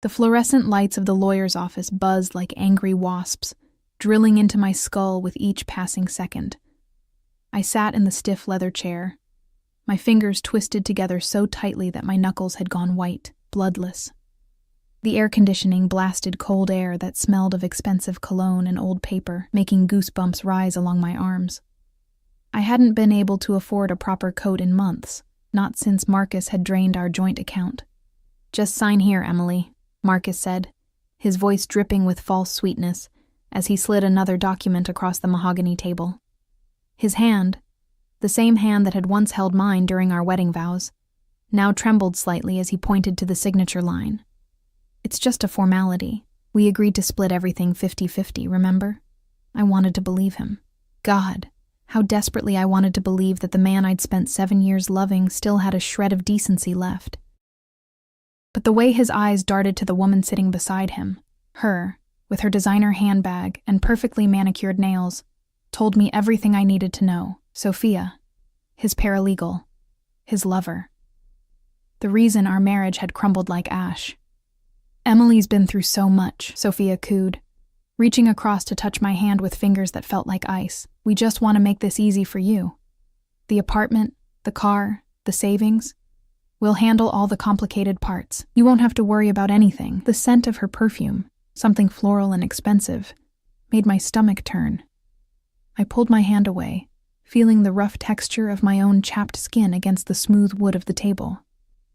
The fluorescent lights of the lawyer's office buzzed like angry wasps, drilling into my skull with each passing second. I sat in the stiff leather chair, my fingers twisted together so tightly that my knuckles had gone white, bloodless. The air conditioning blasted cold air that smelled of expensive cologne and old paper, making goosebumps rise along my arms. I hadn't been able to afford a proper coat in months, not since Marcus had drained our joint account. "Just sign here, Emily," Marcus said, his voice dripping with false sweetness as he slid another document across the mahogany table. His hand, the same hand that had once held mine during our wedding vows, now trembled slightly as he pointed to the signature line. "It's just a formality. We agreed to split everything 50-50, remember?" I wanted to believe him. God, how desperately I wanted to believe that the man I'd spent 7 years loving still had a shred of decency left. But the way his eyes darted to the woman sitting beside him, her, with her designer handbag and perfectly manicured nails, told me everything I needed to know. Sophia, his paralegal, his lover. The reason our marriage had crumbled like ash. "Emily's been through so much," Sophia cooed, reaching across to touch my hand with fingers that felt like ice. "We just want to make this easy for you. The apartment, the car, the savings. We'll handle all the complicated parts. You won't have to worry about anything." The scent of her perfume, something floral and expensive, made my stomach turn. I pulled my hand away, feeling the rough texture of my own chapped skin against the smooth wood of the table.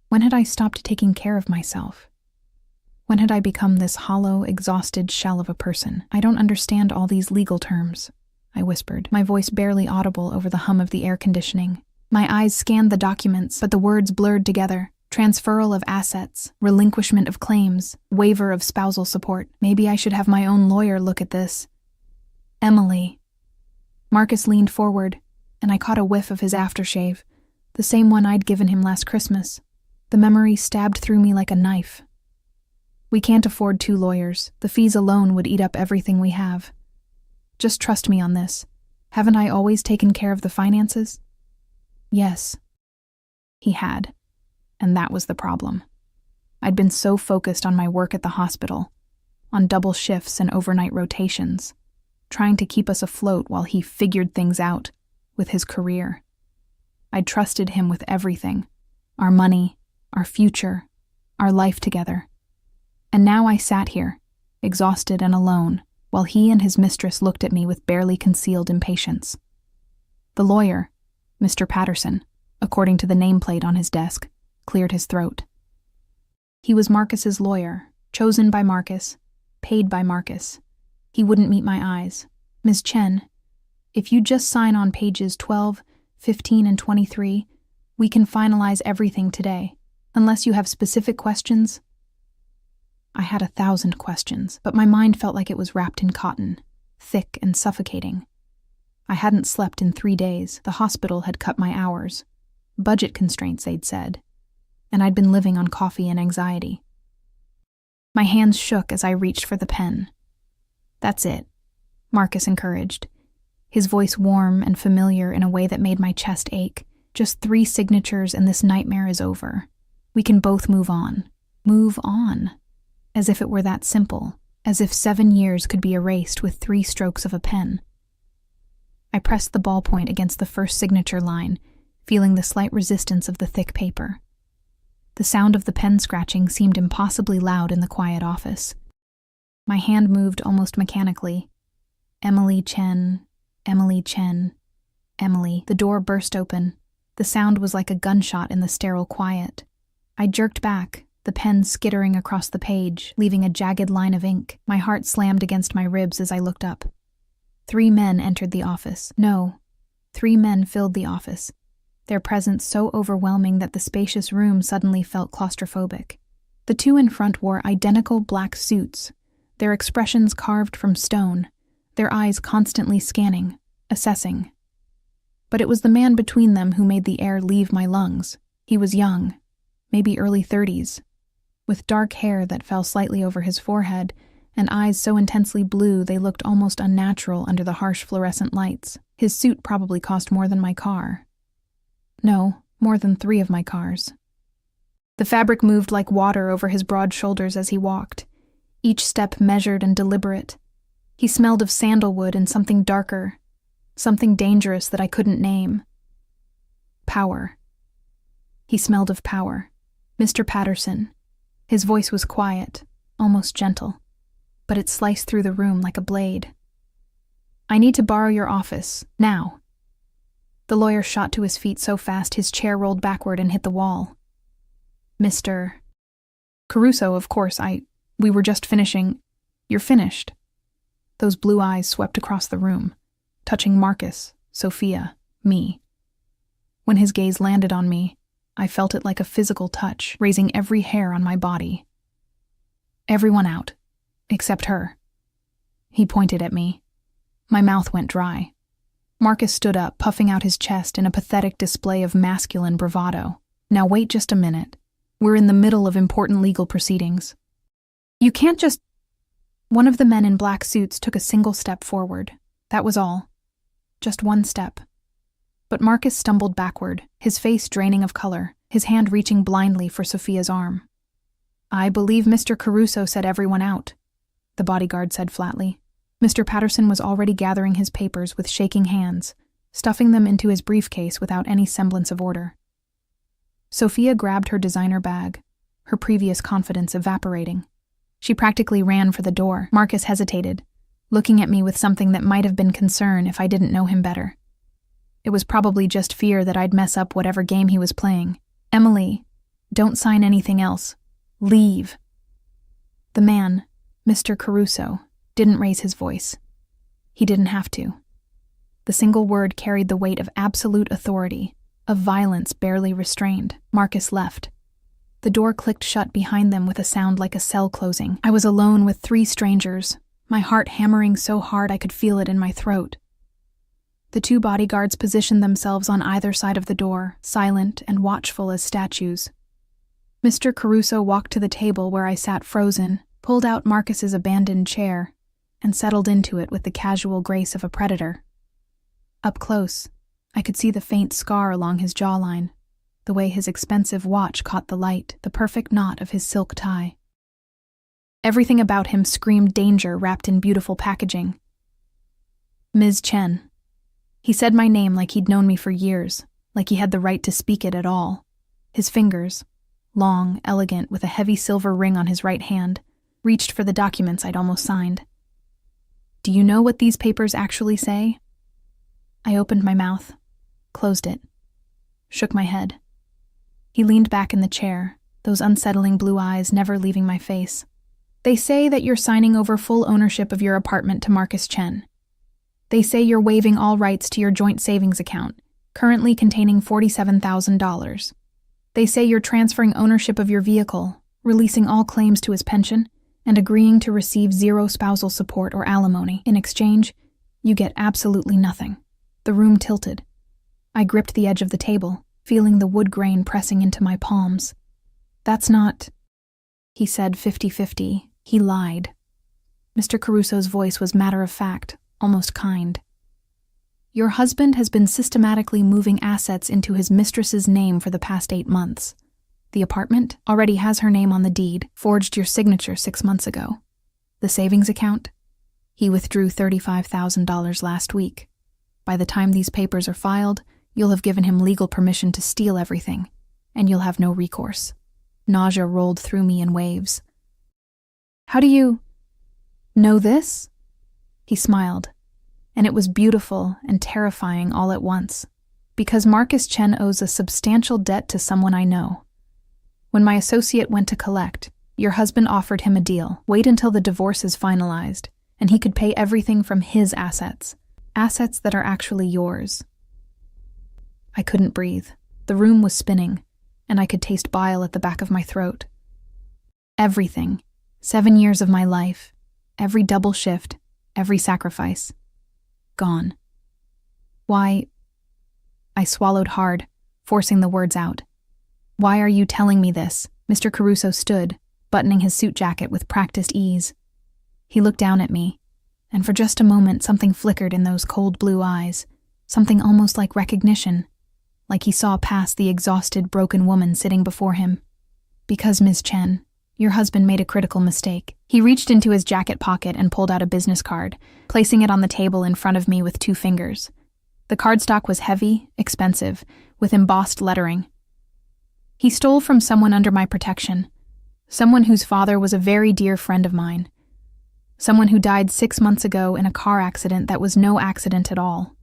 When had I stopped taking care of myself? When had I become this hollow, exhausted shell of a person? "I don't understand all these legal terms," I whispered, my voice barely audible over the hum of the air conditioning. My eyes scanned the documents, but the words blurred together. Transferal of assets, relinquishment of claims, waiver of spousal support. Maybe I should have my own lawyer look at this. "Emily." Marcus leaned forward, and I caught a whiff of his aftershave, the same one I'd given him last Christmas. The memory stabbed through me like a knife. "We can't afford 2 lawyers. The fees alone would eat up everything we have. Just trust me on this. Haven't I always taken care of the finances?" Yes. He had. And that was the problem. I'd been so focused on my work at the hospital, on double shifts and overnight rotations, trying to keep us afloat while he figured things out with his career. I'd trusted him with everything, our money, our future, our life together. And now I sat here, exhausted and alone, while he and his mistress looked at me with barely concealed impatience. The lawyer, Mr. Patterson, according to the nameplate on his desk, cleared his throat. He was Marcus's lawyer, chosen by Marcus, paid by Marcus. He wouldn't meet my eyes. "Ms. Chen, if you just sign on pages 12, 15, and 23, we can finalize everything today, unless you have specific questions." I had 1,000 questions, but my mind felt like it was wrapped in cotton, thick and suffocating. I hadn't slept in 3 days. The hospital had cut my hours. Budget constraints, they'd said. And I'd been living on coffee and anxiety. My hands shook as I reached for the pen. "That's it," Marcus encouraged, his voice warm and familiar in a way that made my chest ache. "Just 3 signatures and this nightmare is over. We can both move on." Move on. As if it were that simple. As if 7 years could be erased with 3 strokes of a pen. I pressed the ballpoint against the first signature line, feeling the slight resistance of the thick paper. The sound of the pen scratching seemed impossibly loud in the quiet office. My hand moved almost mechanically. Emily Chen, Emily Chen, Emily. The door burst open. The sound was like a gunshot in the sterile quiet. I jerked back, the pen skittering across the page, leaving a jagged line of ink. My heart slammed against my ribs as I looked up. 3 men entered the office. No, 3 men filled the office, their presence so overwhelming that the spacious room suddenly felt claustrophobic. The 2 in front wore identical black suits, their expressions carved from stone, their eyes constantly scanning, assessing. But it was the man between them who made the air leave my lungs. He was young, maybe early 30s, with dark hair that fell slightly over his forehead and eyes so intensely blue they looked almost unnatural under the harsh fluorescent lights. His suit probably cost more than my car. No, more than 3 of my cars. The fabric moved like water over his broad shoulders as he walked, each step measured and deliberate. He smelled of sandalwood and something darker, something dangerous that I couldn't name. Power. He smelled of power. Mr. Patterson. His voice was quiet, almost gentle, but it sliced through the room like a blade. I need to borrow your office, now. The lawyer shot to his feet so fast his chair rolled backward and hit the wall. Mr. Caruso, of course, we were just finishing. You're finished. Those blue eyes swept across the room, touching Marcus, Sophia, me. When his gaze landed on me, I felt it like a physical touch, raising every hair on my body. Everyone out, except her. He pointed at me. My mouth went dry. Marcus stood up, puffing out his chest in a pathetic display of masculine bravado. Now wait just a minute. We're in the middle of important legal proceedings. You can't just... One of the men in black suits took a single step forward. That was all. Just one step. But Marcus stumbled backward, his face draining of color, his hand reaching blindly for Sophia's arm. I believe Mr. Caruso said everyone out, the bodyguard said flatly. Mr. Patterson was already gathering his papers with shaking hands, stuffing them into his briefcase without any semblance of order. Sophia grabbed her designer bag, her previous confidence evaporating. She practically ran for the door. Marcus hesitated, looking at me with something that might have been concern if I didn't know him better. It was probably just fear that I'd mess up whatever game he was playing. Emily, don't sign anything else. Leave. The man, Mr. Caruso, didn't raise his voice. He didn't have to. The single word carried the weight of absolute authority, of violence barely restrained. Marcus left. The door clicked shut behind them with a sound like a cell closing. I was alone with 3 strangers, my heart hammering so hard I could feel it in my throat. The 2 bodyguards positioned themselves on either side of the door, silent and watchful as statues. Mr. Caruso walked to the table where I sat frozen, pulled out Marcus's abandoned chair, and settled into it with the casual grace of a predator. Up close, I could see the faint scar along his jawline, the way his expensive watch caught the light, the perfect knot of his silk tie. Everything about him screamed danger wrapped in beautiful packaging. Ms. Chen. He said my name like he'd known me for years, like he had the right to speak it at all. His fingers, long, elegant, with a heavy silver ring on his right hand, reached for the documents I'd almost signed. Do you know what these papers actually say? I opened my mouth, closed it, shook my head. He leaned back in the chair, those unsettling blue eyes never leaving my face. They say that you're signing over full ownership of your apartment to Marcus Chen. They say you're waiving all rights to your joint savings account, currently containing $47,000. They say you're transferring ownership of your vehicle, releasing all claims to his pension, and agreeing to receive 0 spousal support or alimony. In exchange, you get absolutely nothing. The room tilted. I gripped the edge of the table, feeling the wood grain pressing into my palms. That's not... He said 50-50. He lied. Mr. Caruso's voice was matter-of-fact, almost kind. Your husband has been systematically moving assets into his mistress's name for the past 8 months. The apartment already has her name on the deed, forged your signature 6 months ago. The savings account? He withdrew $35,000 last week. By the time these papers are filed, you'll have given him legal permission to steal everything, and you'll have no recourse. Nausea rolled through me in waves. How do you know this? He smiled, and it was beautiful and terrifying all at once, because Marcus Chen owes a substantial debt to someone I know. When my associate went to collect, your husband offered him a deal. Wait until the divorce is finalized, and he could pay everything from his assets that are actually yours. I couldn't breathe. The room was spinning, and I could taste bile at the back of my throat. Everything. 7 years of my life. Every double shift. Every sacrifice. Gone. Why? I swallowed hard, forcing the words out. Why are you telling me this? Mr. Caruso stood, buttoning his suit jacket with practiced ease. He looked down at me, and for just a moment something flickered in those cold blue eyes, something almost like recognition, like he saw past the exhausted, broken woman sitting before him. Because, Ms. Chen, your husband made a critical mistake. He reached into his jacket pocket and pulled out a business card, placing it on the table in front of me with 2 fingers. The cardstock was heavy, expensive, with embossed lettering. He stole from someone under my protection, someone whose father was a very dear friend of mine, someone who died 6 months ago in a car accident that was no accident at all.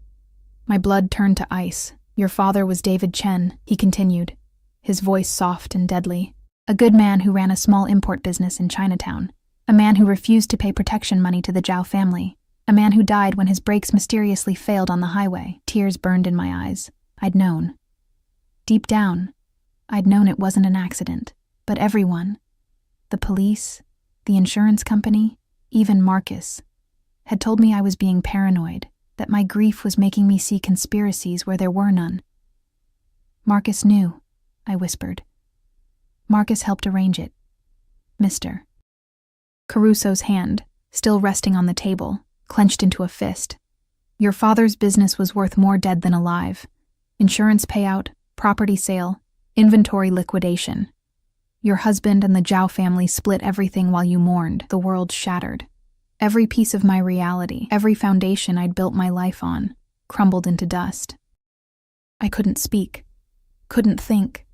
My blood turned to ice. Your father was David Chen, he continued, his voice soft and deadly. A good man who ran a small import business in Chinatown. A man who refused to pay protection money to the Zhao family. A man who died when his brakes mysteriously failed on the highway. Tears burned in my eyes. I'd known. Deep down, I'd known it wasn't an accident. But everyone, the police, the insurance company, even Marcus, had told me I was being paranoid, that my grief was making me see conspiracies where there were none. Marcus knew, I whispered. Marcus helped arrange it. Mr. Caruso's hand, still resting on the table, clenched into a fist. Your father's business was worth more dead than alive. Insurance payout, property sale, inventory liquidation. Your husband and the Zhao family split everything while you mourned. The world shattered. Every piece of my reality, every foundation I'd built my life on, crumbled into dust. I couldn't speak, couldn't think,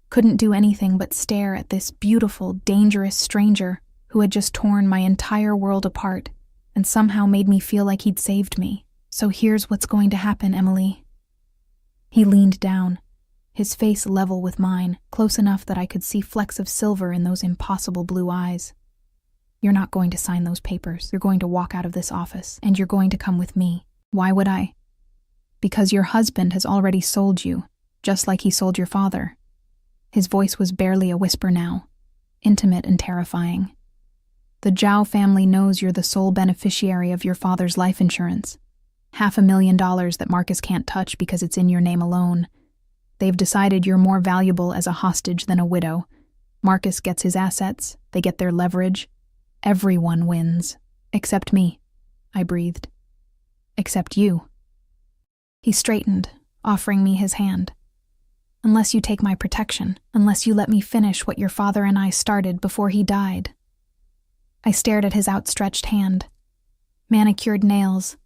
couldn't do anything but stare at this beautiful, dangerous stranger who had just torn my entire world apart and somehow made me feel like he'd saved me. So here's what's going to happen, Emily. He leaned down, his face level with mine, close enough that I could see flecks of silver in those impossible blue eyes. You're not going to sign those papers. You're going to walk out of this office, and you're going to come with me. Why would I? Because your husband has already sold you, just like he sold your father. His voice was barely a whisper now, intimate and terrifying. The Zhao family knows you're the sole beneficiary of your father's life insurance. $500,000 that Marcus can't touch because it's in your name alone. They've decided you're more valuable as a hostage than a widow. Marcus gets his assets, they get their leverage. Everyone wins. Except me, I breathed. Except you. He straightened, offering me his hand. Unless you take my protection, unless you let me finish what your father and I started before he died. I stared at his outstretched hand. Manicured nails,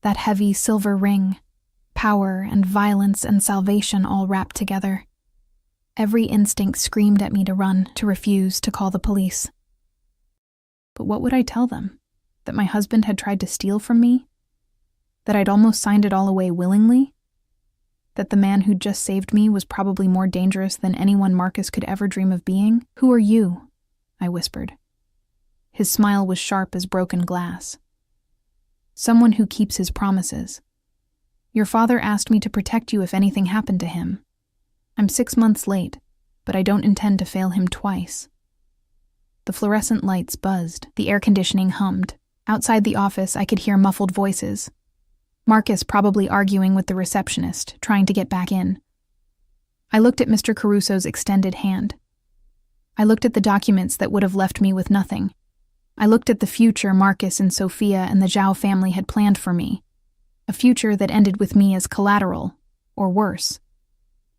that heavy silver ring, power and violence and salvation all wrapped together. Every instinct screamed at me to run, to refuse, to call the police. But what would I tell them? That my husband had tried to steal from me? That I'd almost signed it all away willingly? That the man who'd just saved me was probably more dangerous than anyone Marcus could ever dream of being? Who are you? I whispered. His smile was sharp as broken glass. Someone who keeps his promises. Your father asked me to protect you if anything happened to him. I'm 6 months late, but I don't intend to fail him twice. The fluorescent lights buzzed, the air conditioning hummed. Outside the office, I could hear muffled voices. Marcus probably arguing with the receptionist, trying to get back in. I looked at Mr. Caruso's extended hand. I looked at the documents that would have left me with nothing. I looked at the future Marcus and Sophia and the Zhao family had planned for me. A future that ended with me as collateral, or worse.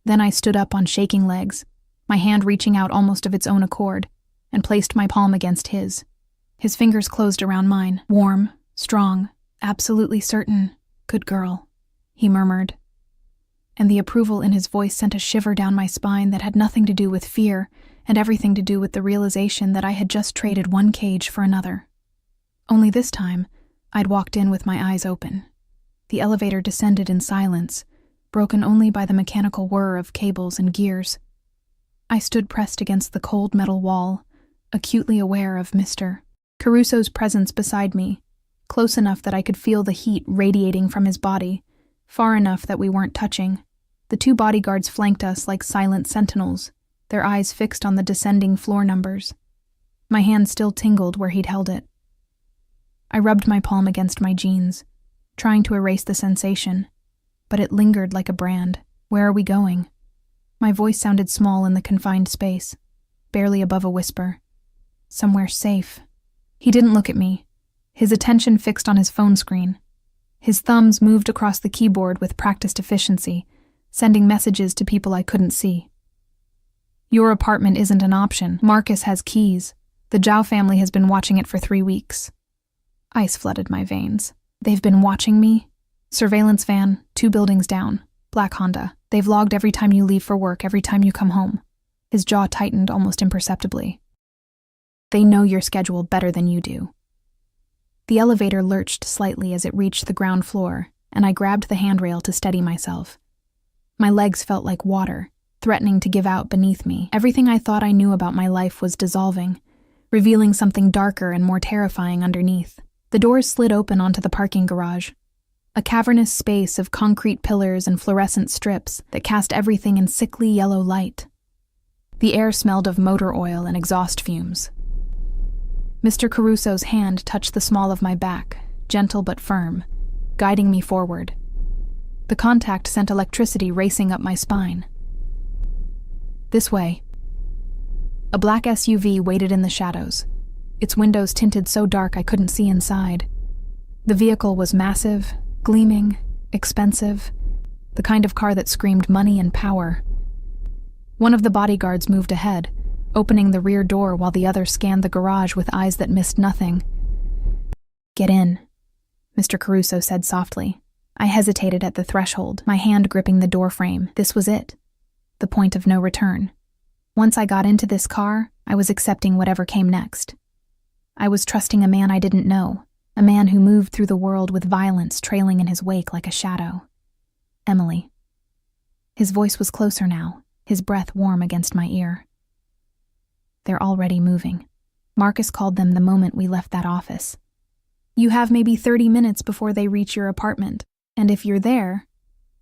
Then I stood up on shaking legs, my hand reaching out almost of its own accord, and placed my palm against his. His fingers closed around mine, warm, strong, absolutely certain. Good girl, he murmured. And the approval in his voice sent a shiver down my spine that had nothing to do with fear and everything to do with the realization that I had just traded one cage for another. Only this time, I'd walked in with my eyes open. The elevator descended in silence, broken only by the mechanical whir of cables and gears. I stood pressed against the cold metal wall, acutely aware of Mr. Caruso's presence beside me, close enough that I could feel the heat radiating from his body, far enough that we weren't touching. The 2 bodyguards flanked us like silent sentinels, their eyes fixed on the descending floor numbers. My hand still tingled where he'd held it. I rubbed my palm against my jeans, trying to erase the sensation, but it lingered like a brand. Where are we going? My voice sounded small in the confined space, barely above a whisper. Somewhere safe. He didn't look at me, his attention fixed on his phone screen. His thumbs moved across the keyboard with practiced efficiency, sending messages to people I couldn't see. Your apartment isn't an option. Marcus has keys. The Zhao family has been watching it for 3 weeks. Ice flooded my veins. They've been watching me? Surveillance van, 2 buildings down. Black Honda. They've logged every time you leave for work, every time you come home. His jaw tightened almost imperceptibly. They know your schedule better than you do. The elevator lurched slightly as it reached the ground floor, and I grabbed the handrail to steady myself. My legs felt like water, threatening to give out beneath me. Everything I thought I knew about my life was dissolving, revealing something darker and more terrifying underneath. The doors slid open onto the parking garage, a cavernous space of concrete pillars and fluorescent strips that cast everything in sickly yellow light. The air smelled of motor oil and exhaust fumes. Mr. Caruso's hand touched the small of my back, gentle but firm, guiding me forward. The contact sent electricity racing up my spine. This way. A black SUV waited in the shadows, its windows tinted so dark I couldn't see inside. The vehicle was massive, gleaming, expensive, the kind of car that screamed money and power. One of the bodyguards moved ahead, opening the rear door while the other scanned the garage with eyes that missed nothing. "Get in," Mr. Caruso said softly. I hesitated at the threshold, my hand gripping the door frame. This was it, the point of no return. Once I got into this car, I was accepting whatever came next. I was trusting a man I didn't know, a man who moved through the world with violence trailing in his wake like a shadow. Emily. His voice was closer now, his breath warm against my ear. They're already moving. Marcus called them the moment we left that office. You have maybe 30 minutes before they reach your apartment, and if you're there...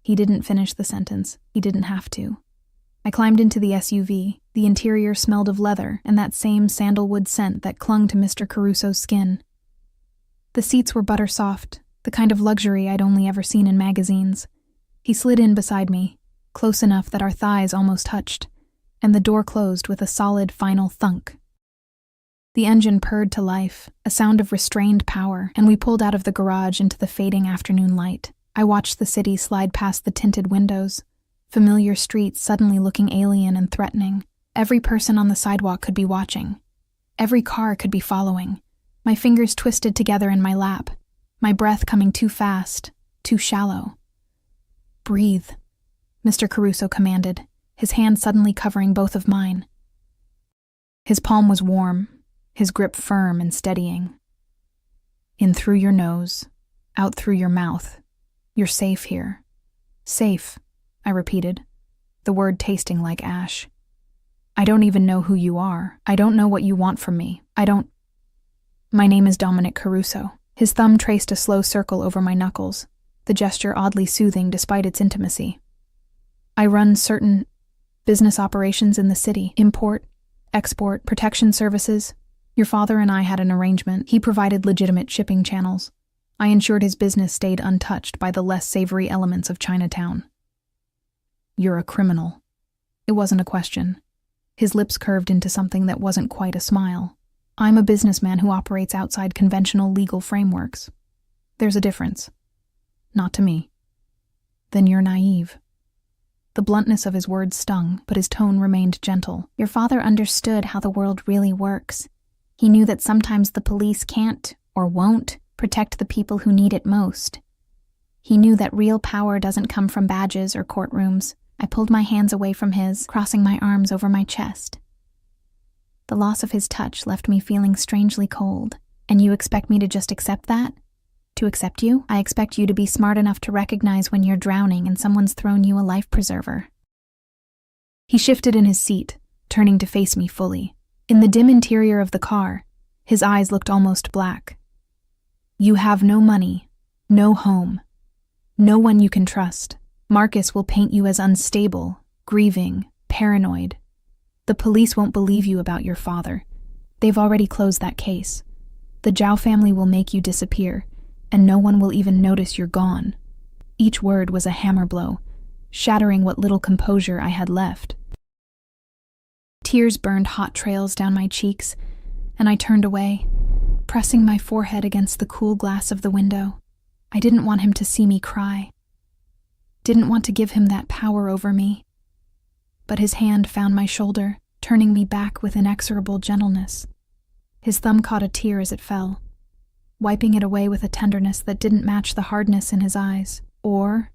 He didn't finish the sentence. He didn't have to. I climbed into the SUV. The interior smelled of leather and that same sandalwood scent that clung to Mr. Caruso's skin. The seats were butter soft, the kind of luxury I'd only ever seen in magazines. He slid in beside me, close enough that our thighs almost touched, and the door closed with a solid final thunk. The engine purred to life, a sound of restrained power, and we pulled out of the garage into the fading afternoon light. I watched the city slide past the tinted windows, familiar streets suddenly looking alien and threatening. Every person on the sidewalk could be watching. Every car could be following. My fingers twisted together in my lap, my breath coming too fast, too shallow. Breathe, Mr. Caruso commanded, his hand suddenly covering both of mine. His palm was warm, his grip firm and steadying. In through your nose, out through your mouth. You're safe here. Safe, I repeated, the word tasting like ash. I don't even know who you are. I don't know what you want from me. My name is Dominic Caruso. His thumb traced a slow circle over my knuckles, the gesture oddly soothing despite its intimacy. I run certain business operations in the city, import, export, protection services. Your father and I had an arrangement. He provided legitimate shipping channels. I ensured his business stayed untouched by the less savory elements of Chinatown. You're a criminal. It wasn't a question. His lips curved into something that wasn't quite a smile. I'm a businessman who operates outside conventional legal frameworks. There's a difference. Not to me. Then you're naive. The bluntness of his words stung, but his tone remained gentle. Your father understood how the world really works. He knew that sometimes the police can't, or won't, protect the people who need it most. He knew that real power doesn't come from badges or courtrooms. I pulled my hands away from his, crossing my arms over my chest. The loss of his touch left me feeling strangely cold. And you expect me to just accept that? To accept you? I expect you to be smart enough to recognize when you're drowning and someone's thrown you a life preserver. He shifted in his seat, turning to face me fully. In the dim interior of the car, his eyes looked almost black. You have no money, no home, no one you can trust. Marcus will paint you as unstable, grieving, paranoid. The police won't believe you about your father. They've already closed that case. The Zhao family will make you disappear, and no one will even notice you're gone. Each word was a hammer blow, shattering what little composure I had left. Tears burned hot trails down my cheeks, and I turned away, pressing my forehead against the cool glass of the window. I didn't want him to see me cry. Didn't want to give him that power over me. But his hand found my shoulder, turning me back with inexorable gentleness. His thumb caught a tear as it fell, wiping it away with a tenderness that didn't match the hardness in his eyes. Or,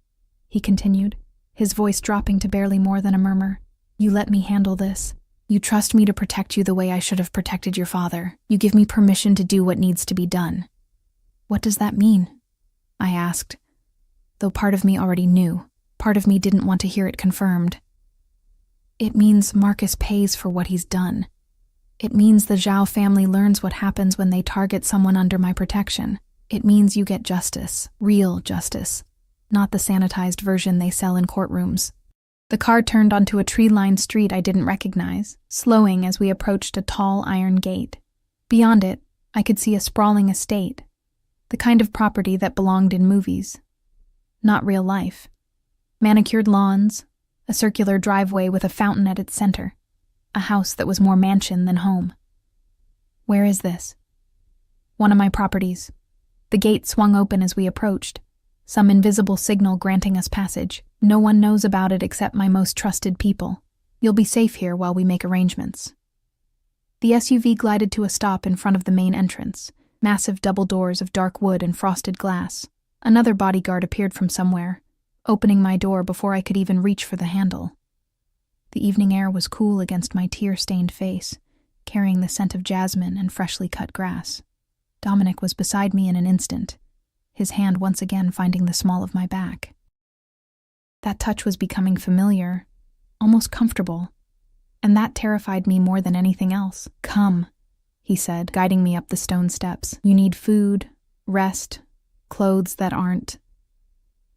he continued, his voice dropping to barely more than a murmur, you let me handle this. You trust me to protect you the way I should have protected your father. You give me permission to do what needs to be done. What does that mean? I asked, though part of me already knew. Part of me didn't want to hear it confirmed. It means Marcus pays for what he's done. It means the Zhao family learns what happens when they target someone under my protection. It means you get justice, real justice, not the sanitized version they sell in courtrooms. The car turned onto a tree-lined street I didn't recognize, slowing as we approached a tall iron gate. Beyond it, I could see a sprawling estate, the kind of property that belonged in movies. Not real life. Manicured lawns, a circular driveway with a fountain at its center, a house that was more mansion than home. Where is this? One of my properties. The gate swung open as we approached, some invisible signal granting us passage. No one knows about it except my most trusted people. You'll be safe here while we make arrangements. The SUV glided to a stop in front of the main entrance, massive double doors of dark wood and frosted glass. Another bodyguard appeared from somewhere, opening my door before I could even reach for the handle. The evening air was cool against my tear-stained face, carrying the scent of jasmine and freshly cut grass. Dominic was beside me in an instant, his hand once again finding the small of my back. That touch was becoming familiar, almost comfortable, and that terrified me more than anything else. Come, he said, guiding me up the stone steps. You need food, rest, clothes that aren't.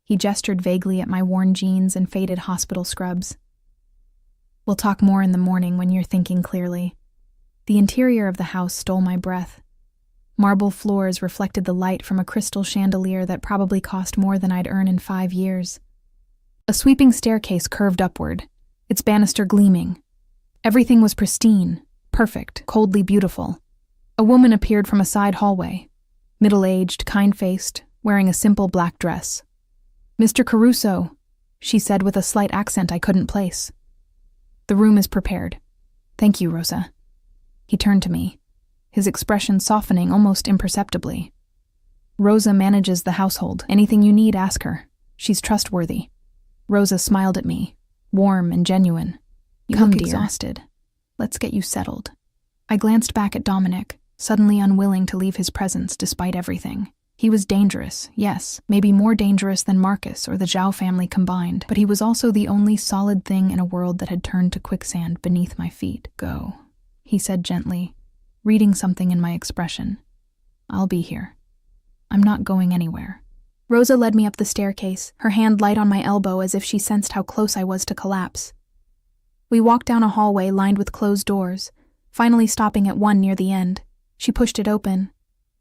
He gestured vaguely at my worn jeans and faded hospital scrubs. We'll talk more in the morning when you're thinking clearly. The interior of the house stole my breath. Marble floors reflected the light from a crystal chandelier that probably cost more than I'd earn in 5 years. A sweeping staircase curved upward, its banister gleaming. Everything was pristine, perfect, coldly beautiful. A woman appeared from a side hallway, middle-aged, kind-faced, wearing a simple black dress. Mr. Caruso, she said with a slight accent I couldn't place. The room is prepared. Thank you, Rosa. He turned to me, his expression softening almost imperceptibly. Rosa manages the household. Anything you need, ask her. She's trustworthy. Rosa smiled at me, warm and genuine. You look exhausted. Let's get you settled. I glanced back at Dominic, suddenly unwilling to leave his presence despite everything. He was dangerous, yes, maybe more dangerous than Marcus or the Zhao family combined, but he was also the only solid thing in a world that had turned to quicksand beneath my feet. Go, he said gently, reading something in my expression. I'll be here. I'm not going anywhere. Rosa led me up the staircase, her hand light on my elbow as if she sensed how close I was to collapse. We walked down a hallway lined with closed doors, finally stopping at one near the end. She pushed it open,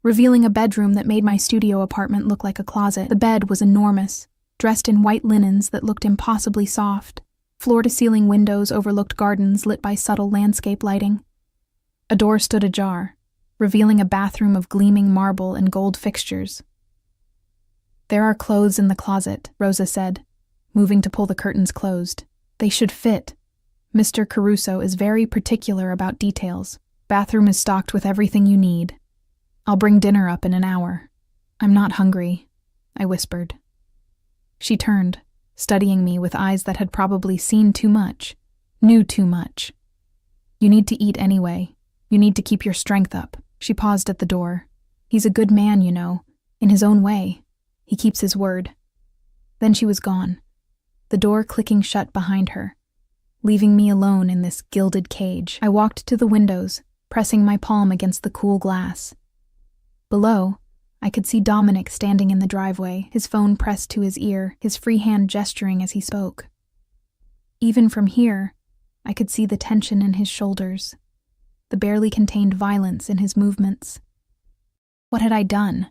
revealing a bedroom that made my studio apartment look like a closet. The bed was enormous, dressed in white linens that looked impossibly soft. Floor-to-ceiling windows overlooked gardens lit by subtle landscape lighting. A door stood ajar, revealing a bathroom of gleaming marble and gold fixtures. There are clothes in the closet, Rosa said, moving to pull the curtains closed. They should fit. Mr. Caruso is very particular about details. Bathroom is stocked with everything you need. I'll bring dinner up in an hour. I'm not hungry, I whispered. She turned, studying me with eyes that had probably seen too much, knew too much. You need to eat anyway. You need to keep your strength up. She paused at the door. He's a good man, you know, in his own way. He keeps his word. Then she was gone, the door clicking shut behind her, leaving me alone in this gilded cage. I walked to the windows, pressing my palm against the cool glass. Below, I could see Dominic standing in the driveway, his phone pressed to his ear, his free hand gesturing as he spoke. Even from here, I could see the tension in his shoulders, the barely contained violence in his movements. What had I done?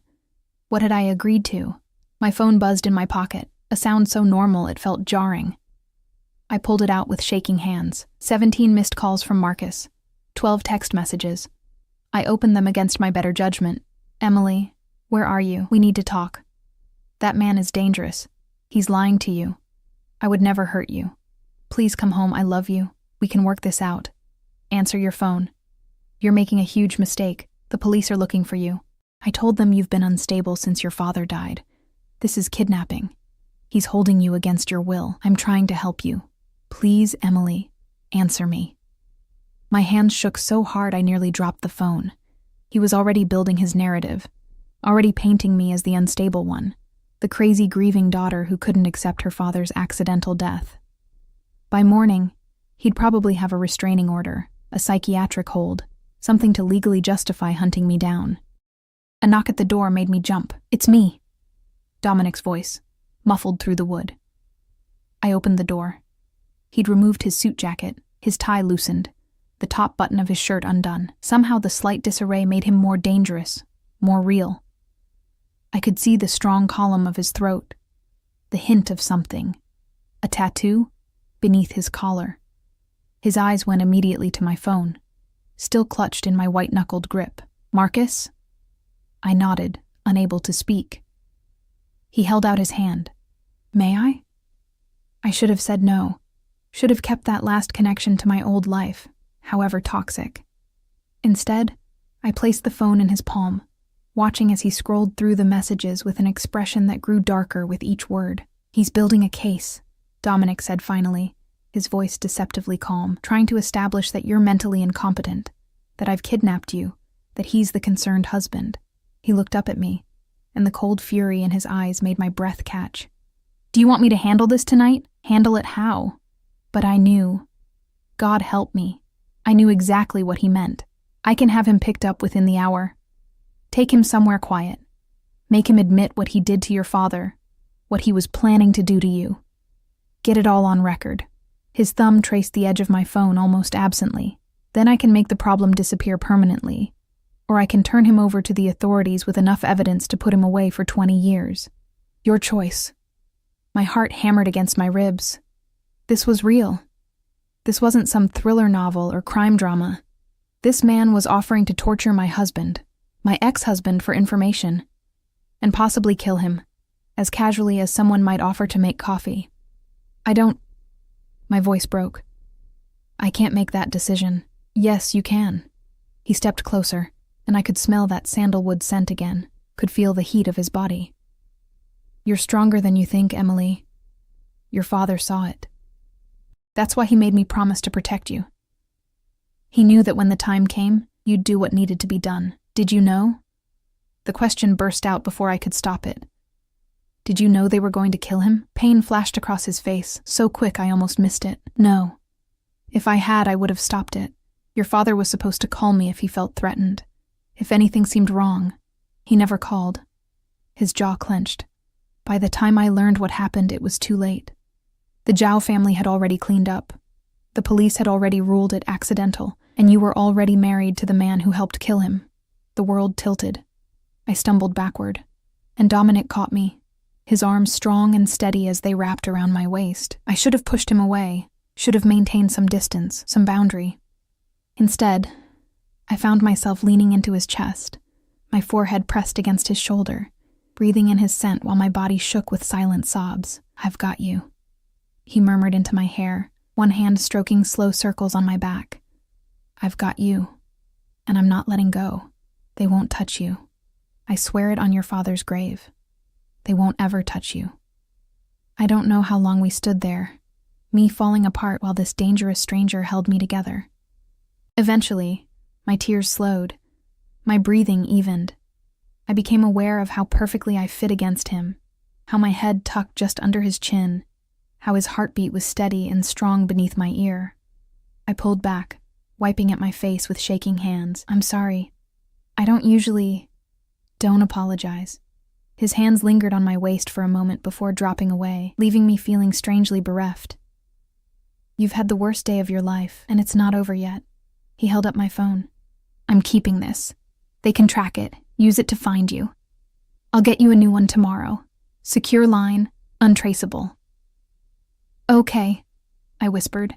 What had I agreed to? My phone buzzed in my pocket, a sound so normal it felt jarring. I pulled it out with shaking hands. 17 missed calls from Marcus, 12 text messages. I opened them against my better judgment. Emily, where are you? We need to talk. That man is dangerous. He's lying to you. I would never hurt you. Please come home, I love you. We can work this out. Answer your phone. You're making a huge mistake. The police are looking for you. I told them you've been unstable since your father died. This is kidnapping. He's holding you against your will. I'm trying to help you. Please, Emily, answer me. My hands shook so hard I nearly dropped the phone. He was already building his narrative, already painting me as the unstable one, the crazy grieving daughter who couldn't accept her father's accidental death. By morning, he'd probably have a restraining order, a psychiatric hold, something to legally justify hunting me down. A knock at the door made me jump. It's me. Dominic's voice, muffled through the wood. I opened the door. He'd removed his suit jacket, his tie loosened, the top button of his shirt undone. Somehow the slight disarray made him more dangerous, more real. I could see the strong column of his throat, the hint of something. A tattoo beneath his collar. His eyes went immediately to my phone, still clutched in my white-knuckled grip. Marcus? I nodded, unable to speak. He held out his hand. May I? I should have said no. Should have kept that last connection to my old life, however toxic. Instead, I placed the phone in his palm, watching as he scrolled through the messages with an expression that grew darker with each word. He's building a case, Dominic said finally, his voice deceptively calm, trying to establish that you're mentally incompetent, that I've kidnapped you, that he's the concerned husband. He looked up at me, and the cold fury in his eyes made my breath catch. Do you want me to handle this tonight? Handle it how? But I knew. God help me. I knew exactly what he meant. I can have him picked up within the hour. Take him somewhere quiet. Make him admit what he did to your father, what he was planning to do to you. Get it all on record. His thumb traced the edge of my phone almost absently. Then I can make the problem disappear permanently, or I can turn him over to the authorities with enough evidence to put him away for 20 years. Your choice. My heart hammered against my ribs. This was real. This wasn't some thriller novel or crime drama. This man was offering to torture my husband, my ex-husband, for information, and possibly kill him, as casually as someone might offer to make coffee. My voice broke. I can't make that decision. Yes, you can. He stepped closer, and I could smell that sandalwood scent again, could feel the heat of his body. You're stronger than you think, Emily. Your father saw it. That's why he made me promise to protect you. He knew that when the time came, you'd do what needed to be done. Did you know? The question burst out before I could stop it. Did you know they were going to kill him? Pain flashed across his face, so quick I almost missed it. No. If I had, I would have stopped it. Your father was supposed to call me if he felt threatened. If anything seemed wrong. He never called. His jaw clenched. By the time I learned what happened, it was too late. The Zhao family had already cleaned up. The police had already ruled it accidental, and you were already married to the man who helped kill him. The world tilted. I stumbled backward, and Dominic caught me, his arms strong and steady as they wrapped around my waist. I should have pushed him away, should have maintained some distance, some boundary. Instead, I found myself leaning into his chest, my forehead pressed against his shoulder, breathing in his scent while my body shook with silent sobs. I've got you. He murmured into my hair, one hand stroking slow circles on my back. I've got you, and I'm not letting go. They won't touch you. I swear it on your father's grave. They won't ever touch you. I don't know how long we stood there, me falling apart while this dangerous stranger held me together. Eventually, my tears slowed. My breathing evened. I became aware of how perfectly I fit against him, how my head tucked just under his chin, how his heartbeat was steady and strong beneath my ear. I pulled back, wiping at my face with shaking hands. I'm sorry. I don't usually... Don't apologize. His hands lingered on my waist for a moment before dropping away, leaving me feeling strangely bereft. You've had the worst day of your life, and it's not over yet. He held up my phone. I'm keeping this. They can track it, use it to find you. I'll get you a new one tomorrow. Secure line, untraceable. Okay, I whispered,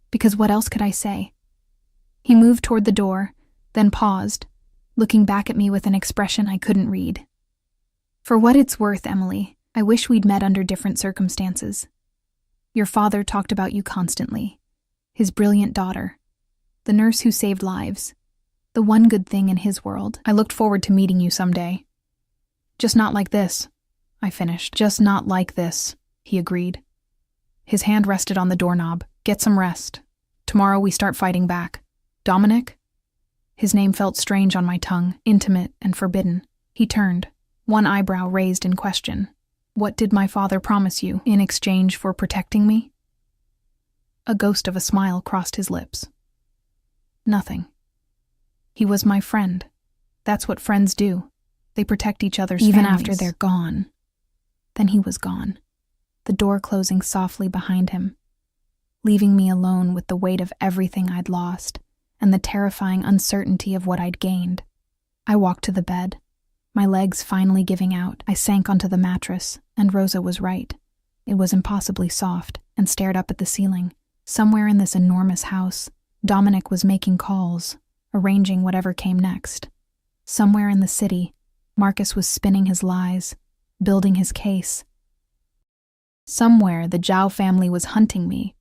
because what else could I say? He moved toward the door, then paused, looking back at me with an expression I couldn't read. For what it's worth, Emily, I wish we'd met under different circumstances. Your father talked about you constantly. His brilliant daughter. The nurse who saved lives. The one good thing in his world. I looked forward to meeting you someday. Just not like this, I finished. Just not like this, he agreed. His hand rested on the doorknob. Get some rest. Tomorrow we start fighting back. Dominic? His name felt strange on my tongue, intimate and forbidden. He turned, one eyebrow raised in question. What did my father promise you in exchange for protecting me? A ghost of a smile crossed his lips. Nothing. He was my friend. That's what friends do. They protect each other's families. Even after they're gone. Then he was gone, the door closing softly behind him, leaving me alone with the weight of everything I'd lost and the terrifying uncertainty of what I'd gained. I walked to the bed, my legs finally giving out. I sank onto the mattress, and Rosa was right. It was impossibly soft, and stared up at the ceiling. Somewhere in this enormous house, Dominic was making calls, arranging whatever came next. Somewhere in the city, Marcus was spinning his lies, building his case. Somewhere the Zhao family was hunting me,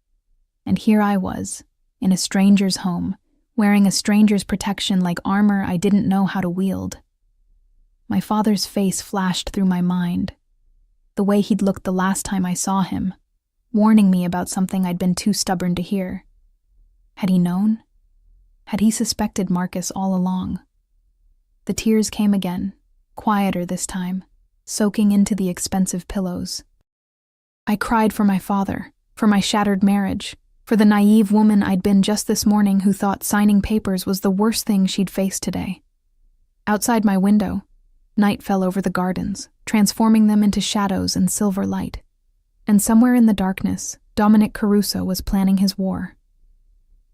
and here I was, in a stranger's home, wearing a stranger's protection like armor I didn't know how to wield. My father's face flashed through my mind, the way he'd looked the last time I saw him, warning me about something I'd been too stubborn to hear. Had he known? Had he suspected Marcus all along? The tears came again, quieter this time, soaking into the expensive pillows. I cried for my father, for my shattered marriage, for the naive woman I'd been just this morning who thought signing papers was the worst thing she'd face today. Outside my window, night fell over the gardens, transforming them into shadows and silver light. And somewhere in the darkness, Dominic Caruso was planning his war.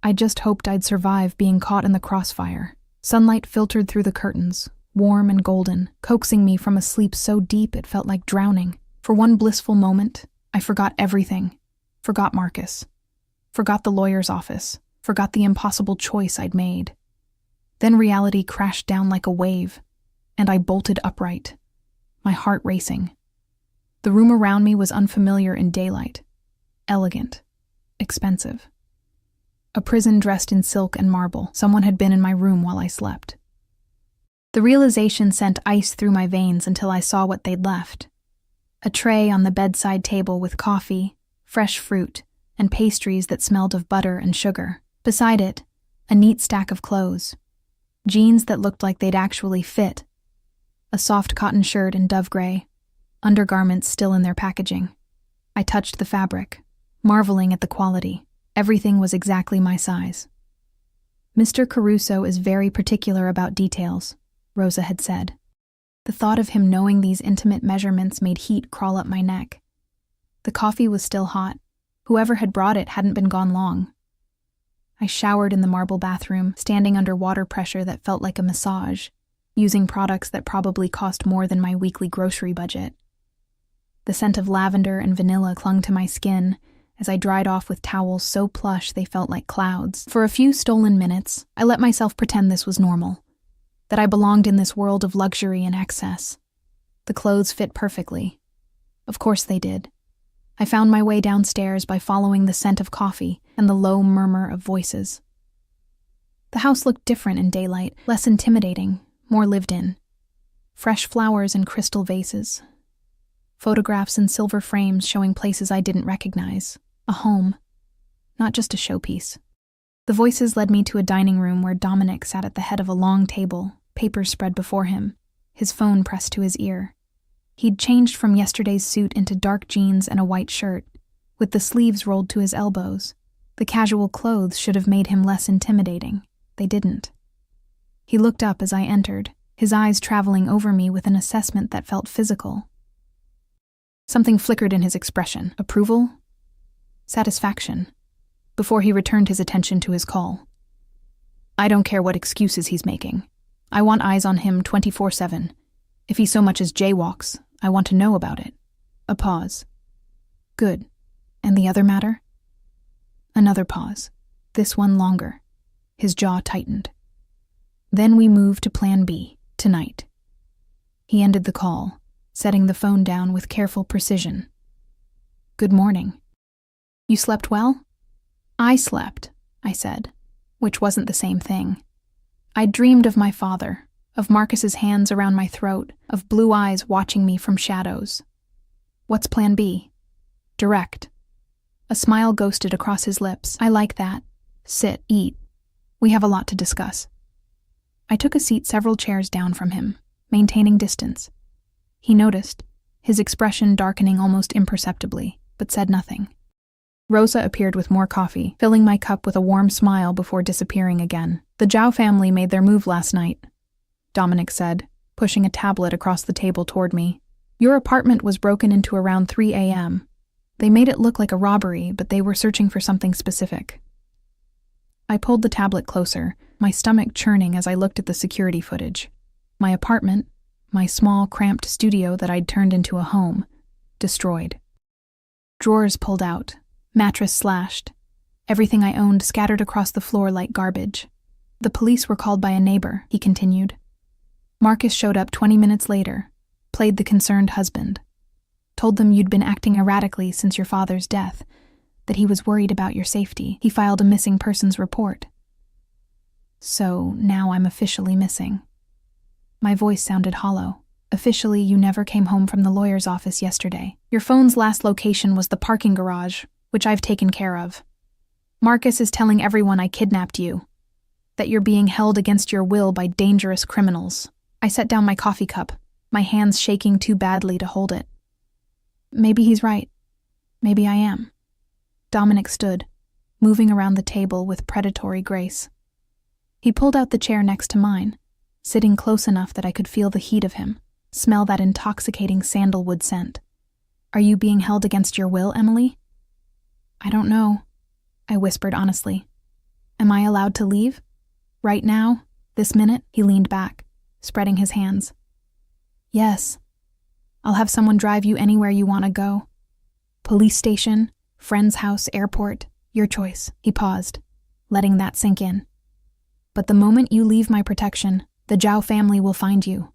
I just hoped I'd survive being caught in the crossfire. Sunlight filtered through the curtains, warm and golden, coaxing me from a sleep so deep it felt like drowning. For one blissful moment, I forgot everything. Forgot Marcus. Forgot the lawyer's office. Forgot the impossible choice I'd made. Then reality crashed down like a wave, and I bolted upright, my heart racing. The room around me was unfamiliar in daylight, elegant, expensive. A prison dressed in silk and marble. Someone had been in my room while I slept. The realization sent ice through my veins until I saw what they'd left. A tray on the bedside table with coffee, fresh fruit, and pastries that smelled of butter and sugar. Beside it, a neat stack of clothes. Jeans that looked like they'd actually fit. A soft cotton shirt in dove gray. Undergarments still in their packaging. I touched the fabric, marveling at the quality. Everything was exactly my size. Mr. Caruso is very particular about details, Rosa had said. The thought of him knowing these intimate measurements made heat crawl up my neck. The coffee was still hot. Whoever had brought it hadn't been gone long. I showered in the marble bathroom, standing under water pressure that felt like a massage, using products that probably cost more than my weekly grocery budget. The scent of lavender and vanilla clung to my skin as I dried off with towels so plush they felt like clouds. For a few stolen minutes, I let myself pretend this was normal, that I belonged in this world of luxury and excess. The clothes fit perfectly. Of course they did. I found my way downstairs by following the scent of coffee and the low murmur of voices. The house looked different in daylight, less intimidating, more lived in. Fresh flowers in crystal vases. Photographs in silver frames showing places I didn't recognize. A home, not just a showpiece. The voices led me to a dining room where Dominic sat at the head of a long table, papers spread before him, his phone pressed to his ear. He'd changed from yesterday's suit into dark jeans and a white shirt, with the sleeves rolled to his elbows. The casual clothes should have made him less intimidating. They didn't. He looked up as I entered, his eyes traveling over me with an assessment that felt physical. Something flickered in his expression. Approval? Satisfaction. Before he returned his attention to his call. I don't care what excuses he's making. I want eyes on him 24/7. If he so much as jaywalks, I want to know about it. A pause. Good. And the other matter? Another pause. This one longer. His jaw tightened. Then we moved to Plan B, tonight. He ended the call, setting the phone down with careful precision. Good morning. You slept well? I slept, I said, which wasn't the same thing. I'd dreamed of my father, of Marcus's hands around my throat, of blue eyes watching me from shadows. What's plan B? Direct. A smile ghosted across his lips. I like that. Sit, eat. We have a lot to discuss. I took a seat several chairs down from him, maintaining distance. He noticed, his expression darkening almost imperceptibly, but said nothing. Rosa appeared with more coffee, filling my cup with a warm smile before disappearing again. The Zhao family made their move last night, Dominic said, pushing a tablet across the table toward me. Your apartment was broken into around 3 a.m. They made it look like a robbery, but they were searching for something specific. I pulled the tablet closer, my stomach churning as I looked at the security footage. My apartment, my small, cramped studio that I'd turned into a home, destroyed. Drawers pulled out, mattress slashed, everything I owned scattered across the floor like garbage. The police were called by a neighbor, he continued. Marcus showed up 20 minutes later, played the concerned husband, told them you'd been acting erratically since your father's death, that he was worried about your safety. He filed a missing persons report. So now I'm officially missing. My voice sounded hollow. Officially, you never came home from the lawyer's office yesterday. Your phone's last location was the parking garage, which I've taken care of. Marcus is telling everyone I kidnapped you, that you're being held against your will by dangerous criminals. I set down my coffee cup, my hands shaking too badly to hold it. Maybe he's right. Maybe I am. Dominic stood, moving around the table with predatory grace. He pulled out the chair next to mine, sitting close enough that I could feel the heat of him, smell that intoxicating sandalwood scent. Are you being held against your will, Emily? I don't know, I whispered honestly. Am I allowed to leave? Right now? This minute? He leaned back, spreading his hands. Yes. I'll have someone drive you anywhere you want to go. Police station, friend's house, airport, your choice. He paused, letting that sink in. But the moment you leave my protection, the Zhao family will find you.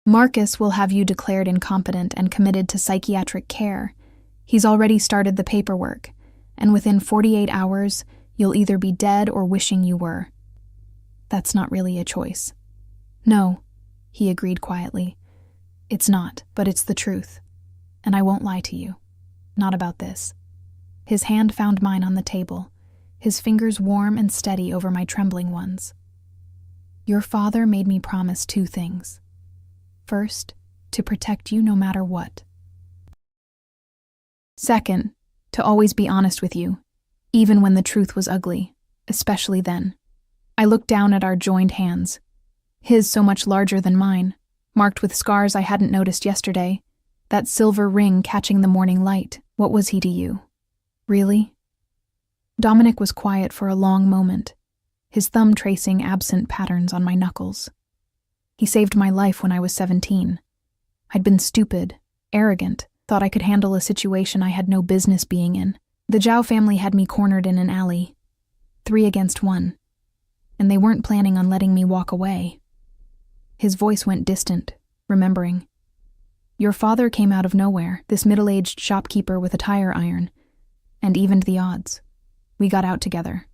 Marcus will have you declared incompetent and committed to psychiatric care. He's already started the paperwork, and within 48 hours, you'll either be dead or wishing you were. That's not really a choice. No, he agreed quietly. It's not, but it's the truth. And I won't lie to you. Not about this. His hand found mine on the table, his fingers warm and steady over my trembling ones. Your father made me promise 2 things. First, to protect you no matter what. Second, to always be honest with you, even when the truth was ugly, especially then. I looked down at our joined hands, his so much larger than mine, marked with scars I hadn't noticed yesterday, that silver ring catching the morning light. What was he to you? Really? Dominic was quiet for a long moment, his thumb tracing absent patterns on my knuckles. He saved my life when I was 17. I'd been stupid, arrogant, thought I could handle a situation I had no business being in. The Zhao family had me cornered in an alley, 3 against 1, and they weren't planning on letting me walk away. His voice went distant, remembering. Your father came out of nowhere, this middle-aged shopkeeper with a tire iron, and evened the odds. We got out together.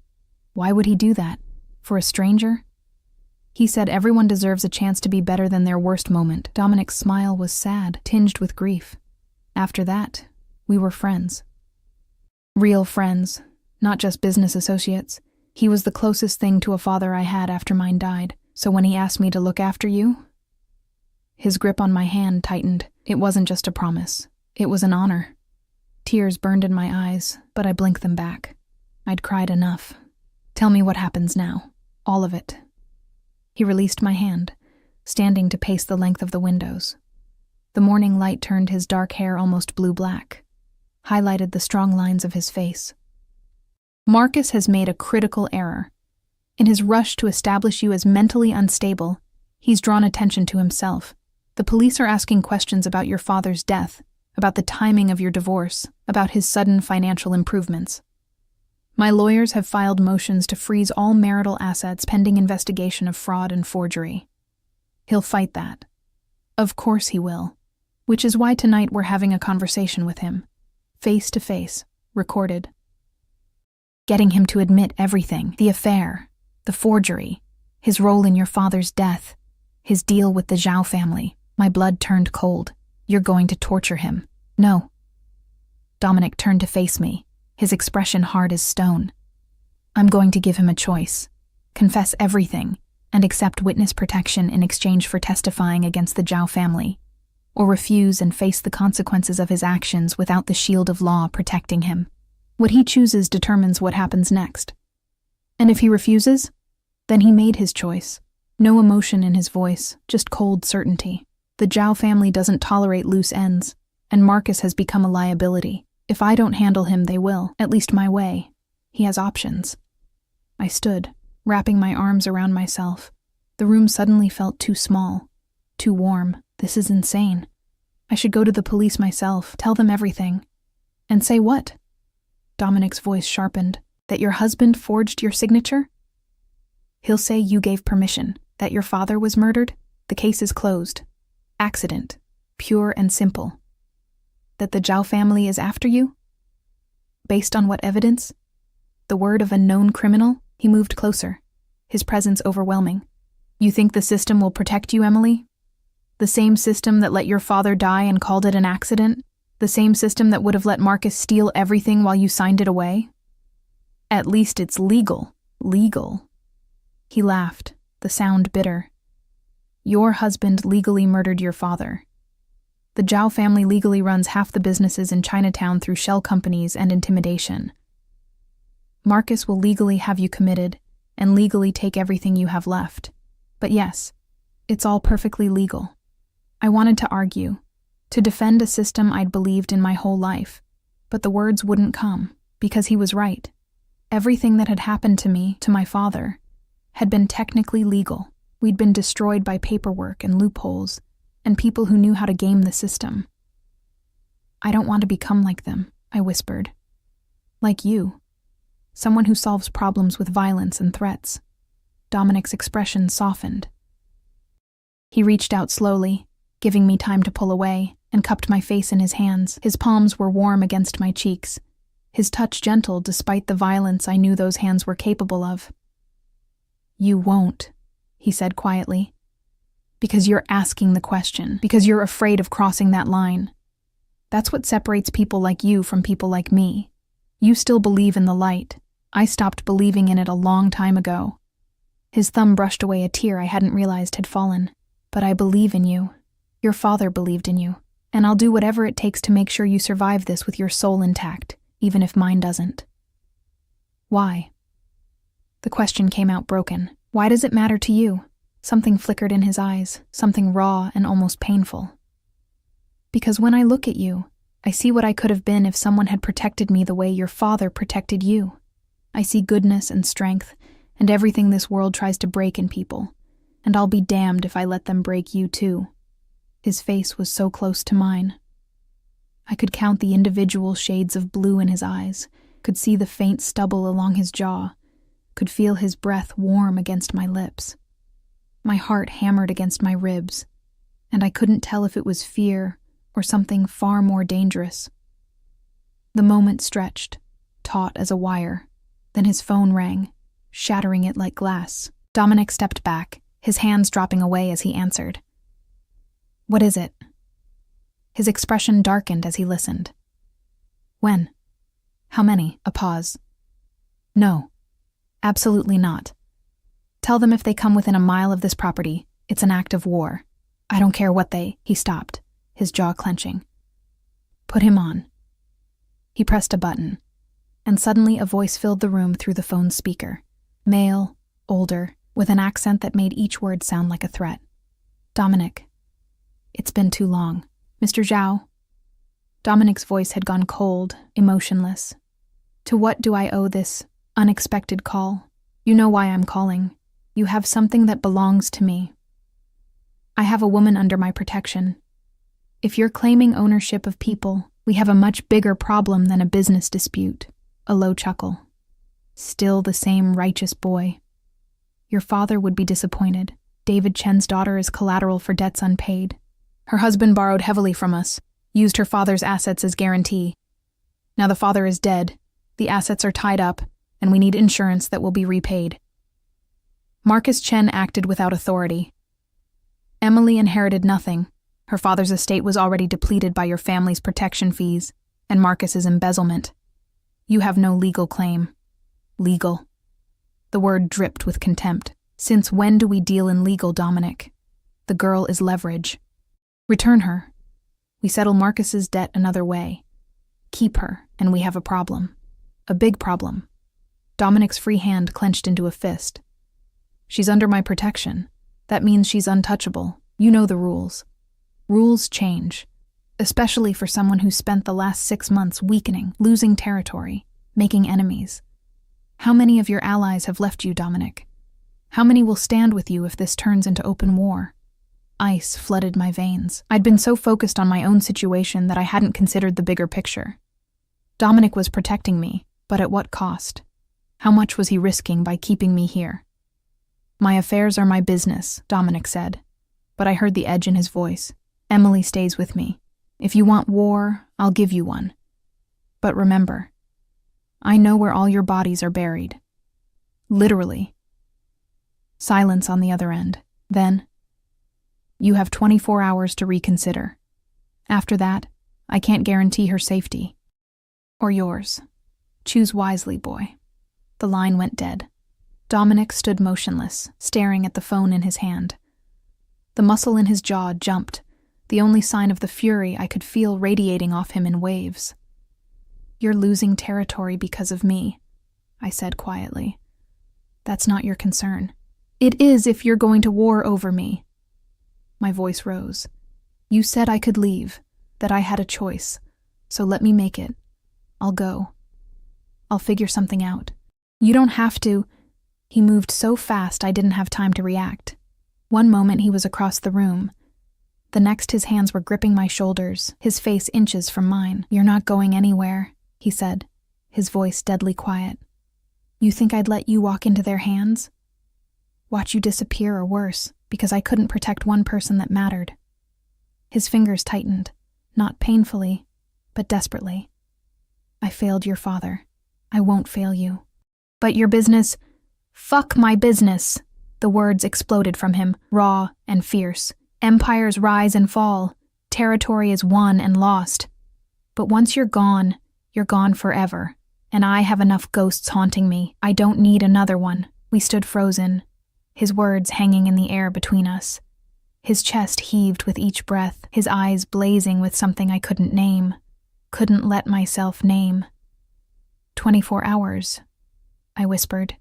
Why would he do that? For a stranger? He said everyone deserves a chance to be better than their worst moment. Dominic's smile was sad, tinged with grief. After that, we were friends. Real friends, not just business associates. He was the closest thing to a father I had after mine died, so when he asked me to look after you, his grip on my hand tightened. It wasn't just a promise. It was an honor. Tears burned in my eyes, but I blinked them back. I'd cried enough. Tell me what happens now. All of it. He released my hand, standing to pace the length of the windows. The morning light turned his dark hair almost blue-black, highlighted the strong lines of his face. Marcus has made a critical error. In his rush to establish you as mentally unstable, he's drawn attention to himself. The police are asking questions about your father's death, about the timing of your divorce, about his sudden financial improvements. My lawyers have filed motions to freeze all marital assets pending investigation of fraud and forgery. He'll fight that. Of course he will. Which is why tonight we're having a conversation with him. Face to face, recorded. Getting him to admit everything, the affair, the forgery, his role in your father's death, his deal with the Zhao family. My blood turned cold. You're going to torture him. No. Dominic turned to face me, his expression hard as stone. I'm going to give him a choice. Confess everything and accept witness protection in exchange for testifying against the Zhao family, or refuse and face the consequences of his actions without the shield of law protecting him. What he chooses determines what happens next. And if he refuses, then he made his choice. No emotion in his voice, just cold certainty. The Zhao family doesn't tolerate loose ends, and Marcus has become a liability. If I don't handle him, they will, at least my way. He has options. I stood, wrapping my arms around myself. The room suddenly felt too small, too warm. This is insane. I should go to the police myself, tell them everything. And say what? Dominic's voice sharpened. That your husband forged your signature? He'll say you gave permission, that your father was murdered. The case is closed. Accident. Pure and simple. That the Zhao family is after you? Based on what evidence? The word of a known criminal? He moved closer, his presence overwhelming. You think the system will protect you, Emily? The same system that let your father die and called it an accident? The same system that would have let Marcus steal everything while you signed it away? At least it's legal. Legal. He laughed, the sound bitter. Your husband legally murdered your father. The Zhao family legally runs half the businesses in Chinatown through shell companies and intimidation. Marcus will legally have you committed and legally take everything you have left. But yes, it's all perfectly legal. I wanted to argue, to defend a system I'd believed in my whole life, but the words wouldn't come, because he was right. Everything that had happened to me, to my father, had been technically legal. We'd been destroyed by paperwork and loopholes, and people who knew how to game the system. I don't want to become like them, I whispered. Like you. Someone who solves problems with violence and threats. Dominic's expression softened. He reached out slowly, giving me time to pull away, and cupped my face in his hands. His palms were warm against my cheeks, his touch gentle despite the violence I knew those hands were capable of. You won't, he said quietly. Because you're asking the question, because you're afraid of crossing that line. That's what separates people like you from people like me. You still believe in the light. I stopped believing in it a long time ago. His thumb brushed away a tear I hadn't realized had fallen. But I believe in you. Your father believed in you. And I'll do whatever it takes to make sure you survive this with your soul intact, even if mine doesn't. Why? The question came out broken. Why does it matter to you? Something flickered in his eyes, something raw and almost painful. Because when I look at you, I see what I could have been if someone had protected me the way your father protected you. I see goodness and strength, and everything this world tries to break in people, and I'll be damned if I let them break you too. His face was so close to mine. I could count the individual shades of blue in his eyes, could see the faint stubble along his jaw, could feel his breath warm against my lips. My heart hammered against my ribs, and I couldn't tell if it was fear or something far more dangerous. The moment stretched, taut as a wire. Then his phone rang, shattering it like glass. Dominic stepped back, his hands dropping away as he answered. What is it? His expression darkened as he listened. When? How many? A pause. No, absolutely not. Tell them if they come within a mile of this property, it's an act of war. I don't care what they... He stopped, his jaw clenching. Put him on. He pressed a button, and suddenly a voice filled the room through the phone's speaker. Male, older, with an accent that made each word sound like a threat. Dominic. It's been too long. Mr. Zhao. Dominic's voice had gone cold, emotionless. To what do I owe this unexpected call? You know why I'm calling. You have something that belongs to me. I have a woman under my protection. If you're claiming ownership of people, we have a much bigger problem than a business dispute. A low chuckle. Still the same righteous boy. Your father would be disappointed. David Chen's daughter is collateral for debts unpaid. Her husband borrowed heavily from us, used her father's assets as guarantee. Now the father is dead. The assets are tied up, and we need insurance that will be repaid." Marcus Chen acted without authority. "Emily inherited nothing. Her father's estate was already depleted by your family's protection fees and Marcus's embezzlement. You have no legal claim." "Legal." The word dripped with contempt. "Since when do we deal in legal, Dominic? The girl is leverage. Return her. We settle Marcus's debt another way. Keep her, and we have a problem. A big problem." Dominic's free hand clenched into a fist. "She's under my protection. That means she's untouchable. You know the rules. Rules change, especially for someone who spent the last 6 months weakening, losing territory, making enemies. How many of your allies have left you, Dominic? How many will stand with you if this turns into open war?" Ice flooded my veins. I'd been so focused on my own situation that I hadn't considered the bigger picture. Dominic was protecting me, but at what cost? How much was he risking by keeping me here? "My affairs are my business," Dominic said, but I heard the edge in his voice. "Emily stays with me. If you want war, I'll give you one. But remember, I know where all your bodies are buried." Literally. Silence on the other end. Then, "You have 24 hours to reconsider. After that, I can't guarantee her safety. Or yours. Choose wisely, boy." The line went dead. Dominic stood motionless, staring at the phone in his hand. The muscle in his jaw jumped, the only sign of the fury I could feel radiating off him in waves. "You're losing territory because of me," I said quietly. "That's not your concern." "It is if you're going to war over me." My voice rose. "You said I could leave, that I had a choice, so let me make it. I'll go. I'll figure something out." "You don't have to." He moved so fast I didn't have time to react. One moment he was across the room. The next his hands were gripping my shoulders, his face inches from mine. "You're not going anywhere," he said, his voice deadly quiet. "You think I'd let you walk into their hands? Watch you disappear or worse, because I couldn't protect one person that mattered." His fingers tightened, not painfully, but desperately. "I failed your father. I won't fail you." "But your business—" "Fuck my business!" The words exploded from him, raw and fierce. "Empires rise and fall. Territory is won and lost. But once you're gone forever. And I have enough ghosts haunting me. I don't need another one." We stood frozen, his words hanging in the air between us. His chest heaved with each breath, his eyes blazing with something I couldn't name, couldn't let myself name. 24 hours, I whispered.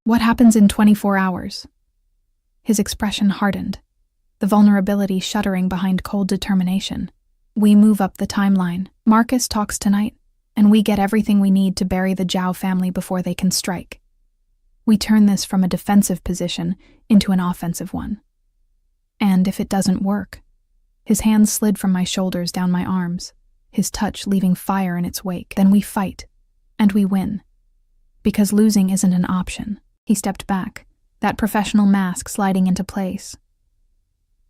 "What happens in 24 hours? His expression hardened, the vulnerability shuddering behind cold determination. "We move up the timeline. Marcus talks tonight, and we get everything we need to bury the Zhao family before they can strike. We turn this from a defensive position into an offensive one. And if it doesn't work..." His hands slid from my shoulders down my arms, his touch leaving fire in its wake. "Then we fight, and we win. Because losing isn't an option." He stepped back, that professional mask sliding into place.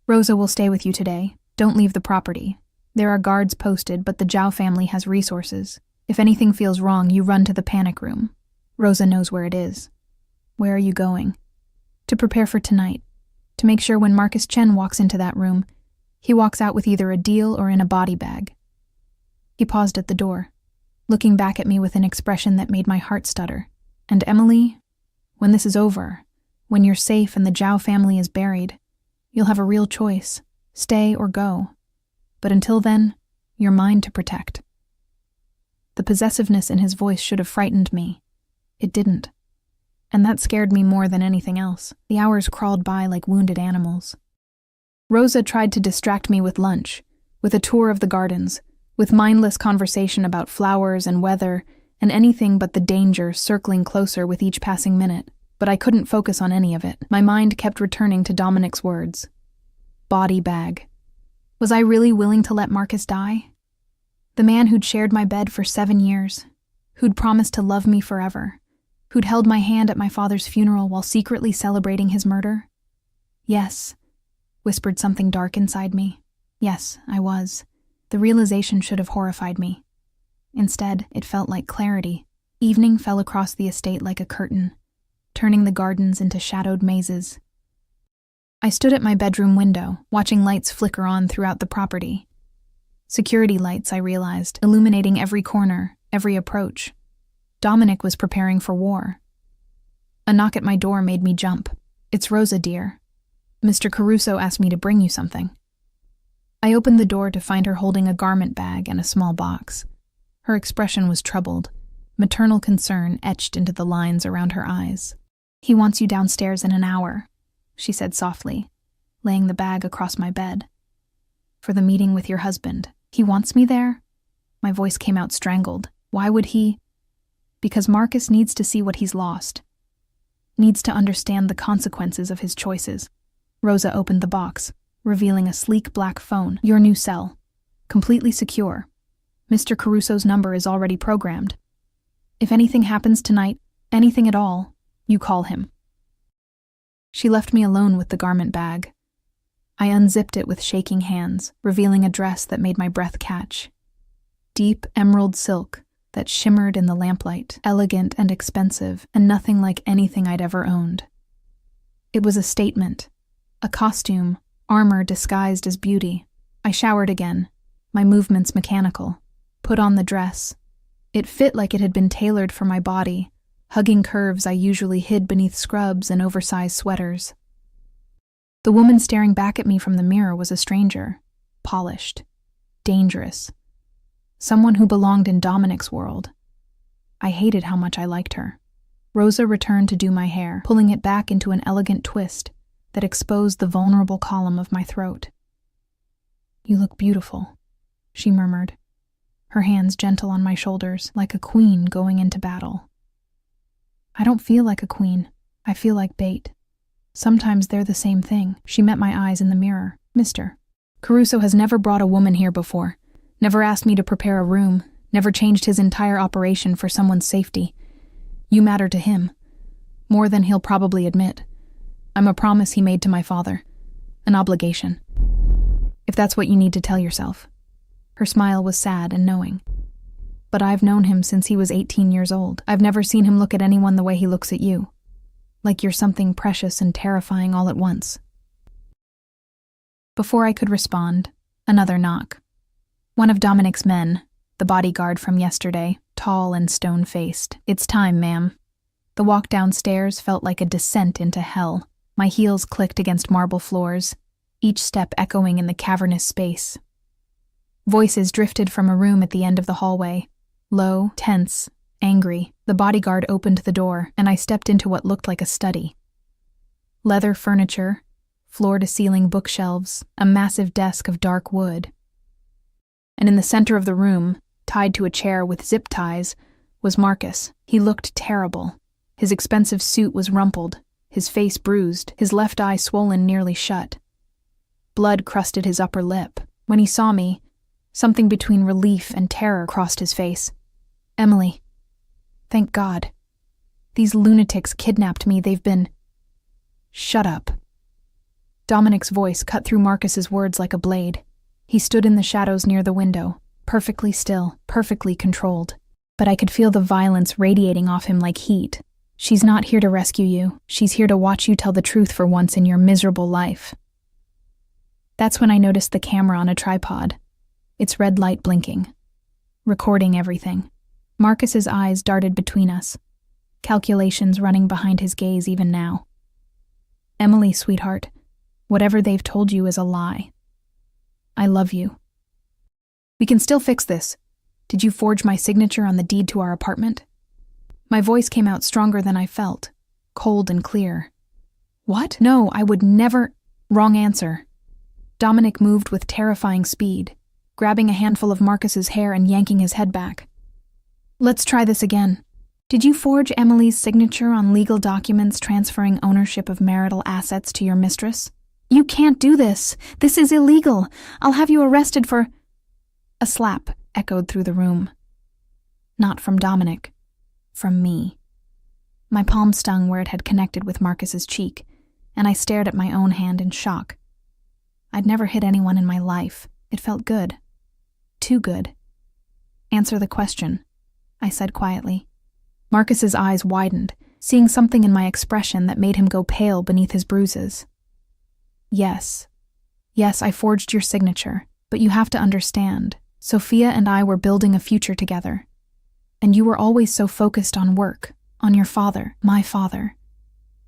"Rosa will stay with you today. Don't leave the property. There are guards posted, but the Zhao family has resources. If anything feels wrong, you run to the panic room. Rosa knows where it is." "Where are you going?" "To prepare for tonight. To make sure when Marcus Chen walks into that room, he walks out with either a deal or in a body bag." He paused at the door, looking back at me with an expression that made my heart stutter. "And Emily, when this is over, when you're safe and the Zhao family is buried, you'll have a real choice, stay or go. But until then, you're mine to protect." The possessiveness in his voice should have frightened me. It didn't. And that scared me more than anything else. The hours crawled by like wounded animals. Rosa tried to distract me with lunch, with a tour of the gardens, with mindless conversation about flowers and weather, and anything but the danger circling closer with each passing minute. But I couldn't focus on any of it. My mind kept returning to Dominic's words. Body bag. Was I really willing to let Marcus die? The man who'd shared my bed for 7 years, who'd promised to love me forever, who'd held my hand at my father's funeral while secretly celebrating his murder? "Yes," whispered something dark inside me. Yes, I was. The realization should have horrified me. Instead, it felt like clarity, Evening fell across the estate like a curtain, turning the gardens into shadowed mazes. I stood at my bedroom window, watching lights flicker on throughout the property. Security lights, I realized, illuminating every corner, every approach. Dominic was preparing for war. A knock at my door made me jump. "It's Rosa, dear. Mr. Caruso asked me to bring you something." I opened the door to find her holding a garment bag and a small box. Her expression was troubled, maternal concern etched into the lines around her eyes. "He wants you downstairs in an hour," she said softly, laying the bag across my bed. "For the meeting with your husband. He wants me there?" My voice came out strangled. "Why would he?" "Because Marcus needs to see what he's lost. Needs to understand the consequences of his choices." Rosa opened the box, revealing a sleek black phone. "Your new cell. Completely secure. Mr. Caruso's number is already programmed. If anything happens tonight, anything at all, you call him." She left me alone with the garment bag. I unzipped it with shaking hands, revealing a dress that made my breath catch. Deep emerald silk that shimmered in the lamplight, elegant and expensive, and nothing like anything I'd ever owned. It was a statement, a costume, armor disguised as beauty. I showered again, my movements mechanical, put on the dress. It fit like it had been tailored for my body, hugging curves I usually hid beneath scrubs and oversized sweaters. The woman staring back at me from the mirror was a stranger, polished, dangerous, someone who belonged in Dominic's world. I hated how much I liked her. Rosa returned to do my hair, pulling it back into an elegant twist that exposed the vulnerable column of my throat. "You look beautiful," she murmured, her hands gentle on my shoulders, like a queen going into battle. "I don't feel like a queen. I feel like bait. Sometimes they're the same thing." She met my eyes in the mirror. "Mr. Caruso has never brought a woman here before, never asked me to prepare a room, never changed his entire operation for someone's safety. You matter to him, more than he'll probably admit. I'm a promise he made to my father, an obligation. If that's what you need to tell yourself." Her smile was sad and knowing. "But I've known him since he was 18 years old. I've never seen him look at anyone the way he looks at you. Like you're something precious and terrifying all at once." Before I could respond, another knock. One of Dominic's men, the bodyguard from yesterday, tall and stone-faced. "It's time, ma'am." The walk downstairs felt like a descent into hell. My heels clicked against marble floors, each step echoing in the cavernous space. Voices drifted from a room at the end of the hallway, low, tense, angry. The bodyguard opened the door, and I stepped into what looked like a study. Leather furniture, floor-to-ceiling bookshelves, a massive desk of dark wood. And in the center of the room, tied to a chair with zip ties, was Marcus. He looked terrible. His expensive suit was rumpled, his face bruised, his left eye swollen nearly shut. Blood crusted his upper lip. When he saw me, something between relief and terror crossed his face. "Emily. Thank God. These lunatics kidnapped me. They've been—" "Shut up." Dominic's voice cut through Marcus's words like a blade. He stood in the shadows near the window, perfectly still, perfectly controlled. But I could feel the violence radiating off him like heat. "She's not here to rescue you. She's here to watch you tell the truth for once in your miserable life." That's when I noticed the camera on a tripod, its red light blinking, recording everything. Marcus's eyes darted between us, calculations running behind his gaze even now. "Emily, sweetheart, whatever they've told you is a lie. I love you. We can still fix this. Did you forge my signature on the deed to our apartment?" My voice came out stronger than I felt, cold and clear. "What? No, I would never—" "Wrong answer." Dominic moved with terrifying speed, grabbing a handful of Marcus's hair and yanking his head back. "Let's try this again. Did you forge Emily's signature on legal documents transferring ownership of marital assets to your mistress?" "You can't do this. This is illegal. I'll have you arrested for—" A slap echoed through the room. Not from Dominic, from me. My palm stung where it had connected with Marcus's cheek, and I stared at my own hand in shock. I'd never hit anyone in my life. It felt good. Too good. "Answer the question," I said quietly. Marcus's eyes widened, seeing something in my expression that made him go pale beneath his bruises. Yes, I forged your signature, but you have to understand, Sophia and I were building a future together. And you were always so focused on work, on your father, my father.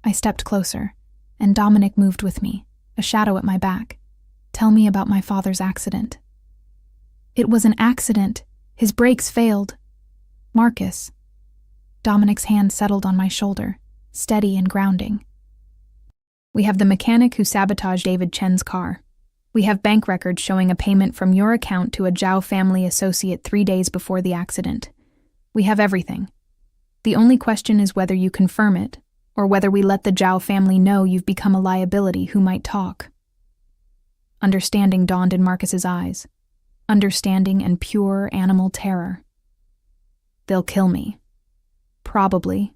I stepped closer, and Dominic moved with me, a shadow at my back. Tell me about my father's accident. It was an accident. His brakes failed. Marcus. Dominic's hand settled on my shoulder, steady and grounding. We have the mechanic who sabotaged David Chen's car. We have bank records showing a payment from your account to a Zhao family associate 3 days before the accident. We have everything. The only question is whether you confirm it, or whether we let the Zhao family know you've become a liability who might talk. Understanding dawned in Marcus's eyes. Understanding and pure animal terror. They'll kill me. Probably.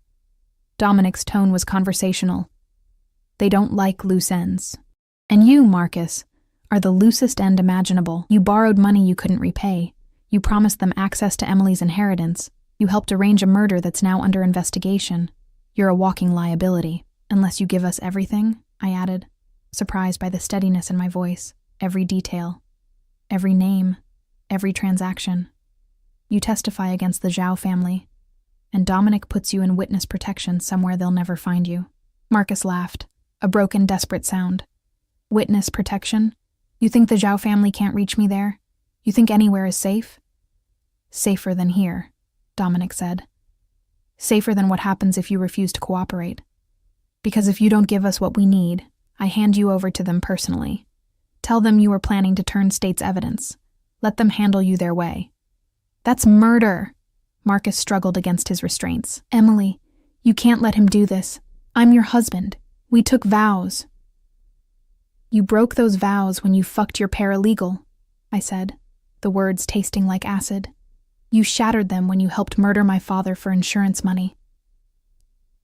Dominic's tone was conversational. They don't like loose ends. And you, Marcus, are the loosest end imaginable. You borrowed money you couldn't repay. You promised them access to Emily's inheritance. You helped arrange a murder that's now under investigation. You're a walking liability. Unless you give us everything, I added, surprised by the steadiness in my voice. Every detail. Every name. Every transaction. You testify against the Zhao family. And Dominic puts you in witness protection somewhere they'll never find you. Marcus laughed, a broken, desperate sound. Witness protection? You think the Zhao family can't reach me there? You think anywhere is safe? Safer than here, Dominic said. Safer than what happens if you refuse to cooperate. Because if you don't give us what we need, I hand you over to them personally. Tell them you are planning to turn state's evidence. Let them handle you their way. That's murder. Marcus struggled against his restraints. Emily, you can't let him do this. I'm your husband. We took vows. You broke those vows when you fucked your paralegal, I said, the words tasting like acid. You shattered them when you helped murder my father for insurance money.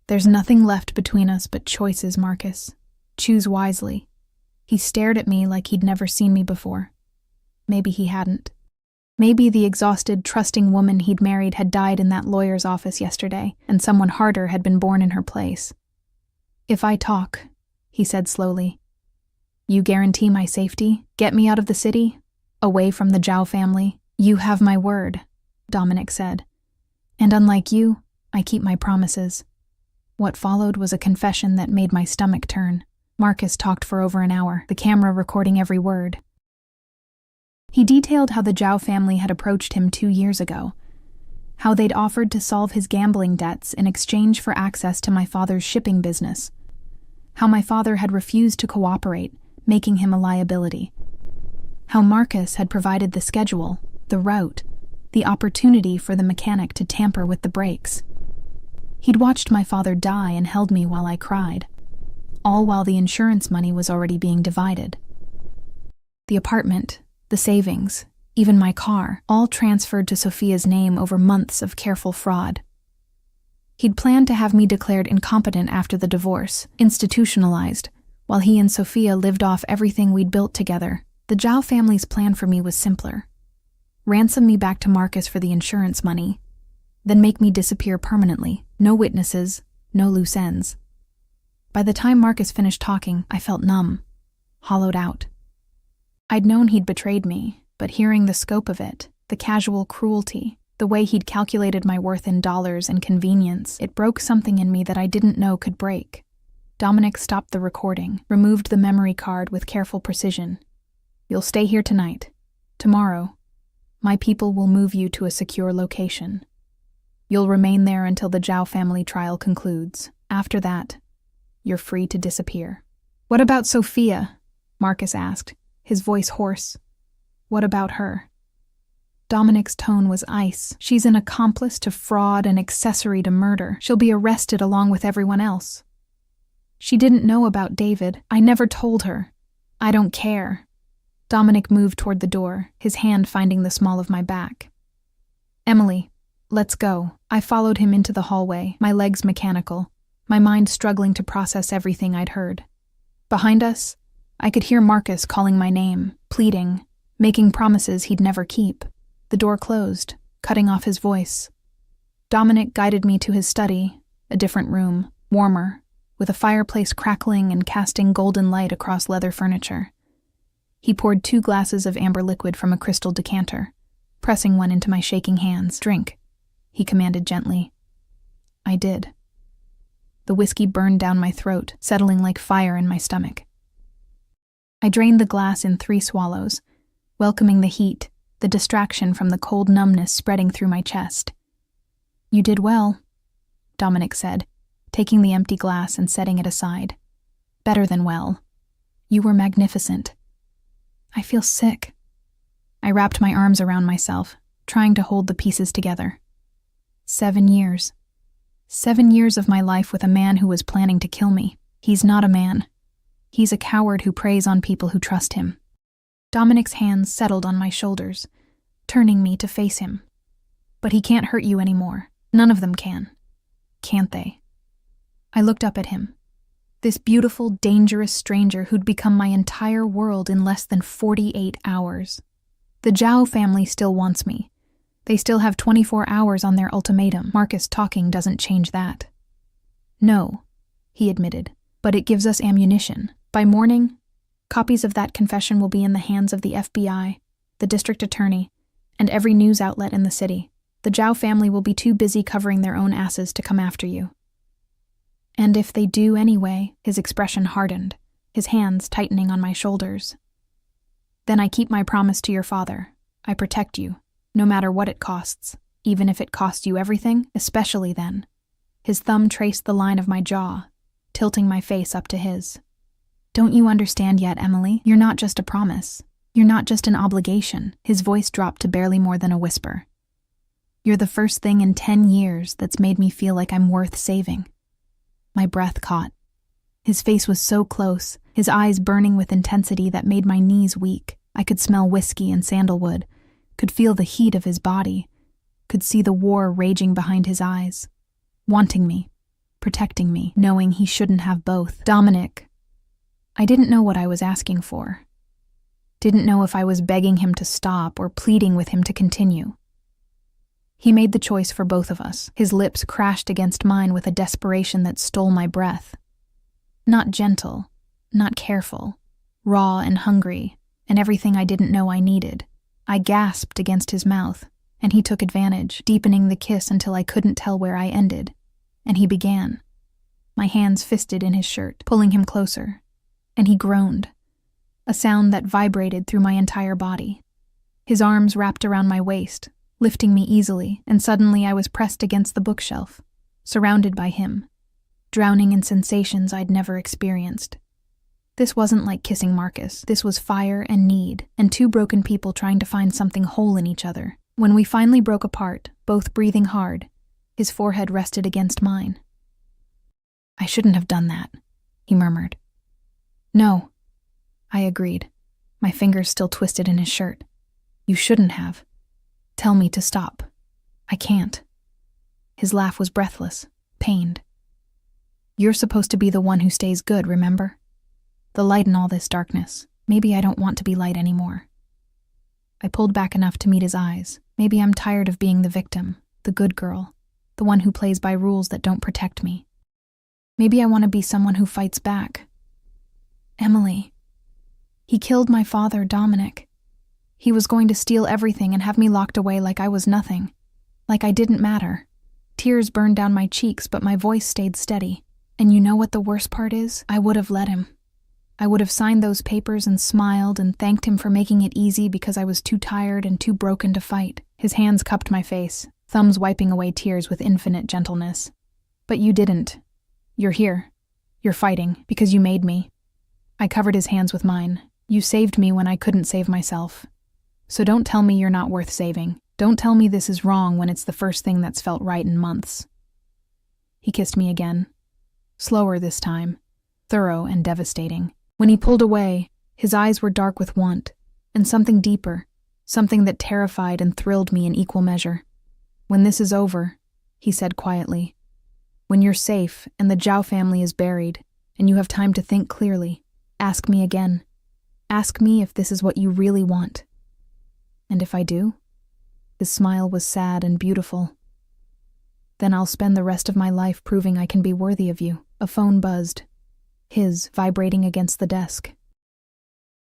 There's nothing left between us but choices, Marcus. Choose wisely. He stared at me like he'd never seen me before. Maybe he hadn't. Maybe the exhausted, trusting woman he'd married had died in that lawyer's office yesterday, and someone harder had been born in her place. If I talk, he said slowly, you guarantee my safety? Get me out of the city? Away from the Zhao family? You have my word, Dominic said. And unlike you, I keep my promises. What followed was a confession that made my stomach turn. Marcus talked for over an hour, the camera recording every word. He detailed how the Zhao family had approached him 2 years ago, how they'd offered to solve his gambling debts in exchange for access to my father's shipping business, how my father had refused to cooperate, making him a liability, how Marcus had provided the schedule, the route, the opportunity for the mechanic to tamper with the brakes. He'd watched my father die and held me while I cried, all while the insurance money was already being divided. The apartment, the savings, even my car, all transferred to Sophia's name over months of careful fraud. He'd planned to have me declared incompetent after the divorce, institutionalized, while he and Sophia lived off everything we'd built together. The Zhao family's plan for me was simpler. Ransom me back to Marcus for the insurance money, then make me disappear permanently. No witnesses, no loose ends. By the time Marcus finished talking, I felt numb, hollowed out. I'd known he'd betrayed me, but hearing the scope of it, the casual cruelty, the way he'd calculated my worth in dollars and convenience, it broke something in me that I didn't know could break. Dominic stopped the recording, removed the memory card with careful precision. You'll stay here tonight. Tomorrow, my people will move you to a secure location. You'll remain there until the Zhao family trial concludes. After that, you're free to disappear. What about Sophia? Marcus asked, his voice hoarse. What about her? Dominic's tone was ice. She's an accomplice to fraud and accessory to murder. She'll be arrested along with everyone else. She didn't know about David. I never told her. I don't care. Dominic moved toward the door, his hand finding the small of my back. Emily, let's go. I followed him into the hallway, my legs mechanical, my mind struggling to process everything I'd heard. Behind us, I could hear Marcus calling my name, pleading, making promises he'd never keep. The door closed, cutting off his voice. Dominic guided me to his study, a different room, warmer, with a fireplace crackling and casting golden light across leather furniture. He poured 2 glasses of amber liquid from a crystal decanter, pressing one into my shaking hands. "Drink," he commanded gently. I did. The whiskey burned down my throat, settling like fire in my stomach. I drained the glass in 3 swallows, welcoming the heat, the distraction from the cold numbness spreading through my chest. "You did well," Dominic said, taking the empty glass and setting it aside. "Better than well. You were magnificent." "I feel sick." I wrapped my arms around myself, trying to hold the pieces together. 7 years. 7 years of my life with a man who was planning to kill me. He's not a man. He's a coward who preys on people who trust him. Dominic's hands settled on my shoulders, turning me to face him. "But he can't hurt you anymore. None of them can. Can't they?" I looked up at him. This beautiful, dangerous stranger who'd become my entire world in less than 48 hours. The Zhao family still wants me. They still have 24 hours on their ultimatum. Marcus talking doesn't change that. "No," he admitted, "but it gives us ammunition. By morning, copies of that confession will be in the hands of the FBI, the district attorney, and every news outlet in the city. The Zhao family will be too busy covering their own asses to come after you." "And if they do anyway," his expression hardened, his hands tightening on my shoulders. "Then I keep my promise to your father. I protect you, no matter what it costs, even if it costs you everything, especially then." His thumb traced the line of my jaw, tilting my face up to his. "Don't you understand yet, Emily? You're not just a promise. You're not just an obligation." His voice dropped to barely more than a whisper. "You're the first thing in 10 years that's made me feel like I'm worth saving." My breath caught. His face was so close, his eyes burning with intensity that made my knees weak. I could smell whiskey and sandalwood, could feel the heat of his body, could see the war raging behind his eyes. Wanting me, protecting me, knowing he shouldn't have both. "Dominic." I didn't know what I was asking for. Didn't know if I was begging him to stop or pleading with him to continue. He made the choice for both of us. His lips crashed against mine with a desperation that stole my breath. Not gentle, not careful, raw and hungry, and everything I didn't know I needed. I gasped against his mouth, and he took advantage, deepening the kiss until I couldn't tell where I ended. And he began, my hands fisted in his shirt, pulling him closer. And he groaned, a sound that vibrated through my entire body. His arms wrapped around my waist, lifting me easily, and suddenly I was pressed against the bookshelf, surrounded by him, drowning in sensations I'd never experienced. This wasn't like kissing Marcus. This was fire and need, and 2 broken people trying to find something whole in each other. When we finally broke apart, both breathing hard, his forehead rested against mine. "I shouldn't have done that," he murmured. "No," I agreed, my fingers still twisted in his shirt. "You shouldn't have. Tell me to stop. I can't." His laugh was breathless, pained. "You're supposed to be the one who stays good, remember? The light in all this darkness. Maybe I don't want to be light anymore." I pulled back enough to meet his eyes. Maybe I'm tired of being the victim, the good girl, the one who plays by rules that don't protect me. Maybe I want to be someone who fights back. "Emily. He killed my father, Dominic. He was going to steal everything and have me locked away like I was nothing, like I didn't matter." Tears burned down my cheeks, but my voice stayed steady. "And you know what the worst part is? I would have let him. I would have signed those papers and smiled and thanked him for making it easy because I was too tired and too broken to fight." His hands cupped my face, thumbs wiping away tears with infinite gentleness. "But you didn't. You're here. You're fighting because you made me." I covered his hands with mine. "You saved me when I couldn't save myself. So don't tell me you're not worth saving. Don't tell me this is wrong when it's the first thing that's felt right in months." He kissed me again. Slower this time, thorough and devastating. When he pulled away, his eyes were dark with want, and something deeper, something that terrified and thrilled me in equal measure. "When this is over," he said quietly, "when you're safe and the Zhao family is buried, and you have time to think clearly, ask me again. Ask me if this is what you really want. And if I do?" His smile was sad and beautiful. Then I'll spend the rest of my life proving I can be worthy of you. A phone buzzed, his vibrating against the desk.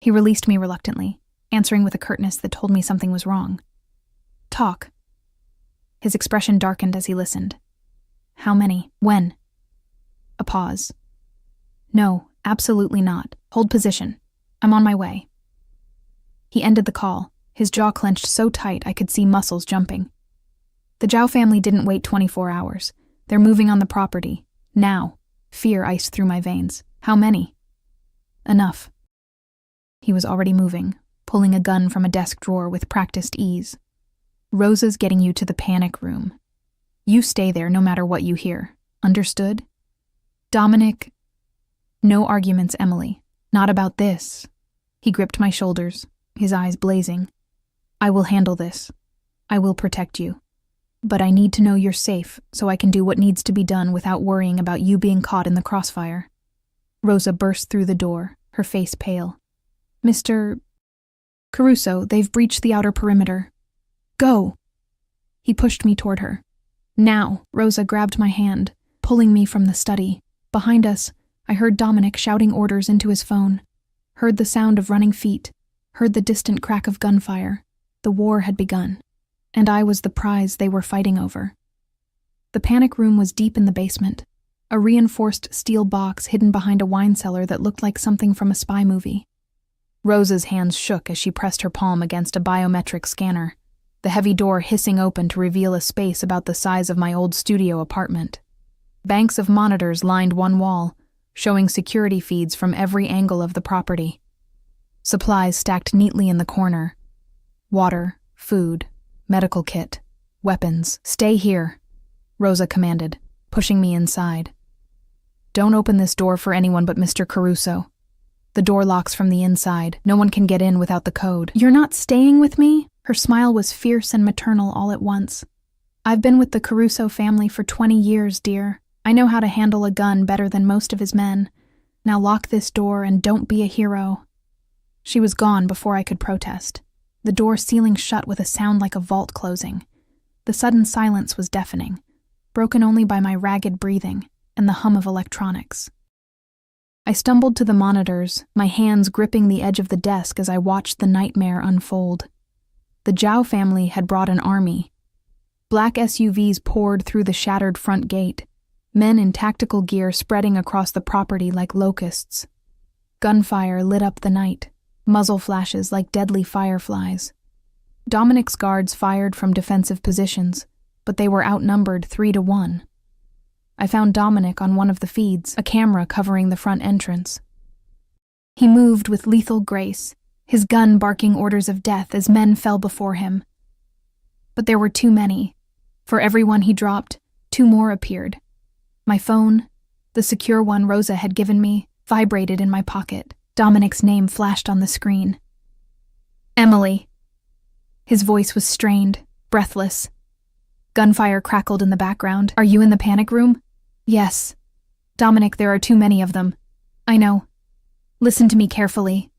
He released me reluctantly, answering with a curtness that told me something was wrong. Talk. His expression darkened as he listened. How many? When? A pause. No, absolutely not. Hold position. I'm on my way. He ended the call, his jaw clenched so tight I could see muscles jumping. The Zhao family didn't wait 24 hours. They're moving on the property. Now. Fear iced through my veins. How many? Enough. He was already moving, pulling a gun from a desk drawer with practiced ease. Rosa's getting you to the panic room. You stay there no matter what you hear. Understood? Dominic. No arguments, Emily. Not about this. He gripped my shoulders, his eyes blazing. I will handle this. I will protect you. But I need to know you're safe so I can do what needs to be done without worrying about you being caught in the crossfire. Rosa burst through the door, her face pale. Mr. Caruso, they've breached the outer perimeter. Go! He pushed me toward her. Now, Rosa grabbed my hand, pulling me from the study. Behind us, I heard Dominic shouting orders into his phone. Heard the sound of running feet. Heard the distant crack of gunfire. The war had begun. And I was the prize they were fighting over. The panic room was deep in the basement, a reinforced steel box hidden behind a wine cellar that looked like something from a spy movie. Rosa's hands shook as she pressed her palm against a biometric scanner, the heavy door hissing open to reveal a space about the size of my old studio apartment. Banks of monitors lined one wall, showing security feeds from every angle of the property. Supplies stacked neatly in the corner. Water, food, medical kit, weapons. Stay here, Rosa commanded, pushing me inside. Don't open this door for anyone but Mr. Caruso. The door locks from the inside. No one can get in without the code. You're not staying with me? Her smile was fierce and maternal all at once. I've been with the Caruso family for 20 years, dear. I know how to handle a gun better than most of his men. Now lock this door and don't be a hero. She was gone before I could protest, the door sealing shut with a sound like a vault closing. The sudden silence was deafening, broken only by my ragged breathing and the hum of electronics. I stumbled to the monitors, my hands gripping the edge of the desk as I watched the nightmare unfold. The Zhao family had brought an army. Black SUVs poured through the shattered front gate, men in tactical gear spreading across the property like locusts. Gunfire lit up the night, muzzle flashes like deadly fireflies. Dominic's guards fired from defensive positions, but they were outnumbered 3-1. I found Dominic on one of the feeds, a camera covering the front entrance. He moved with lethal grace, his gun barking orders of death as men fell before him. But there were too many. For every one he dropped, 2 more appeared. My phone, the secure one Rosa had given me, vibrated in my pocket. Dominic's name flashed on the screen. Emily. His voice was strained, breathless. Gunfire crackled in the background. Are you in the panic room? Yes. Dominic, there are too many of them. I know. Listen to me carefully.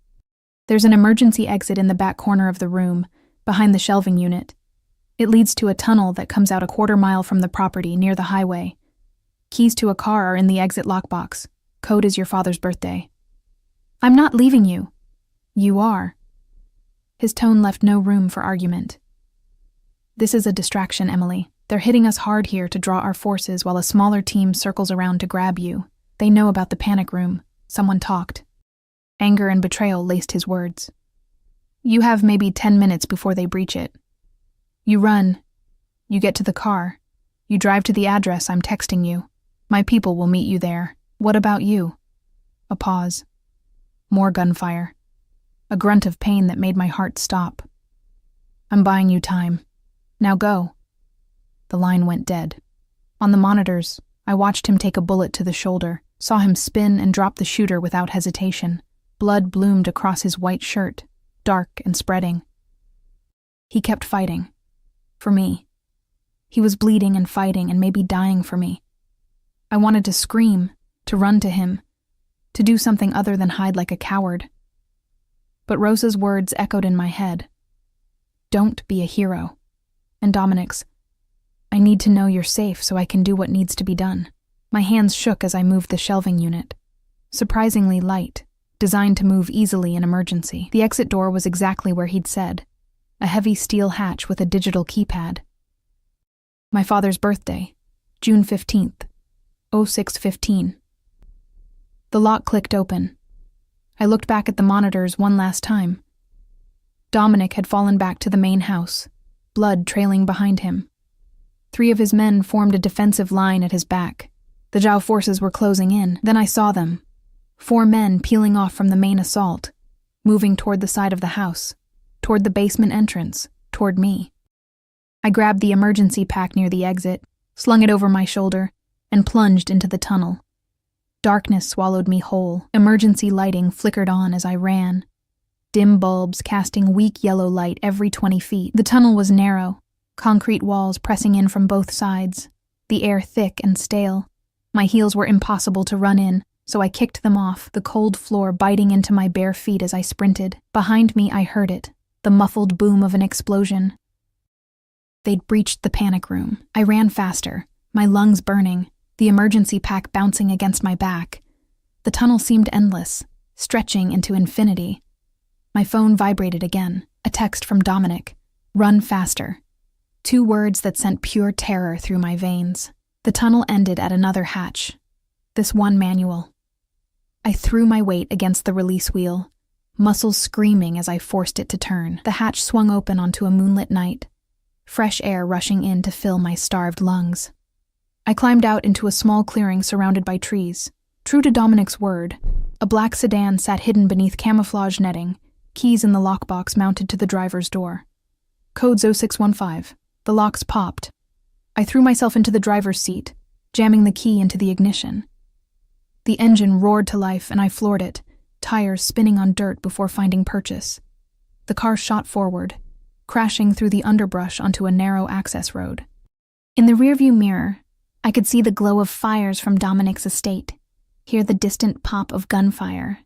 There's an emergency exit in the back corner of the room, behind the shelving unit. It leads to a tunnel that comes out a 1/4 mile from the property near the highway. Keys to a car are in the exit lockbox. Code is your father's birthday. I'm not leaving you. You are. His tone left no room for argument. This is a distraction, Emily. They're hitting us hard here to draw our forces while a smaller team circles around to grab you. They know about the panic room. Someone talked. Anger and betrayal laced his words. You have maybe 10 minutes before they breach it. You run. You get to the car. You drive to the address I'm texting you. My people will meet you there. What about you? A pause. More gunfire. A grunt of pain that made my heart stop. I'm buying you time. Now go. The line went dead. On the monitors, I watched him take a bullet to the shoulder, saw him spin and drop the shooter without hesitation. Blood bloomed across his white shirt, dark and spreading. He kept fighting. For me. He was bleeding and fighting and maybe dying for me. I wanted to scream, to run to him, to do something other than hide like a coward. But Rosa's words echoed in my head. Don't be a hero. And Dominic's, I need to know you're safe so I can do what needs to be done. My hands shook as I moved the shelving unit. Surprisingly light, designed to move easily in emergency. The exit door was exactly where he'd said, a heavy steel hatch with a digital keypad. My father's birthday, June 15th, 06:15. The lock clicked open. I looked back at the monitors one last time. Dominic had fallen back to the main house, blood trailing behind him. 3 of his men formed a defensive line at his back. The Zhao forces were closing in. Then I saw them. 4 men peeling off from the main assault, moving toward the side of the house, toward the basement entrance, toward me. I grabbed the emergency pack near the exit, slung it over my shoulder, and plunged into the tunnel. Darkness swallowed me whole. Emergency lighting flickered on as I ran. Dim bulbs casting weak yellow light every 20 feet. The tunnel was narrow, concrete walls pressing in from both sides, the air thick and stale. My heels were impossible to run in, so I kicked them off, the cold floor biting into my bare feet as I sprinted. Behind me I heard it, the muffled boom of an explosion. They'd breached the panic room. I ran faster, my lungs burning, the emergency pack bouncing against my back. The tunnel seemed endless, stretching into infinity. My phone vibrated again, a text from Dominic. Run faster. 2 words that sent pure terror through my veins. The tunnel ended at another hatch. This one manual. I threw my weight against the release wheel, muscles screaming as I forced it to turn. The hatch swung open onto a moonlit night, fresh air rushing in to fill my starved lungs. I climbed out into a small clearing surrounded by trees. True to Dominic's word, a black sedan sat hidden beneath camouflage netting, keys in the lockbox mounted to the driver's door. Code 0615. The locks popped. I threw myself into the driver's seat, jamming the key into the ignition. The engine roared to life and I floored it, tires spinning on dirt before finding purchase. The car shot forward, crashing through the underbrush onto a narrow access road. In the rearview mirror, I could see the glow of fires from Dominic's estate, hear the distant pop of gunfire,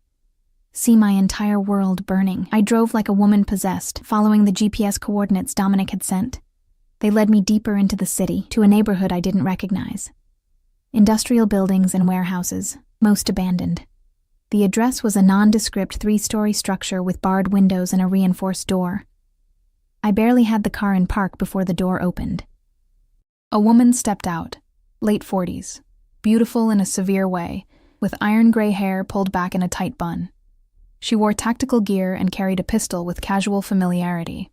see my entire world burning. I drove like a woman possessed, following the GPS coordinates Dominic had sent. They led me deeper into the city, to a neighborhood I didn't recognize. Industrial buildings and warehouses, most abandoned. The address was a nondescript 3-story structure with barred windows and a reinforced door. I barely had the car in park before the door opened. A woman stepped out, late 40s, beautiful in a severe way, with iron gray hair pulled back in a tight bun. She wore tactical gear and carried a pistol with casual familiarity.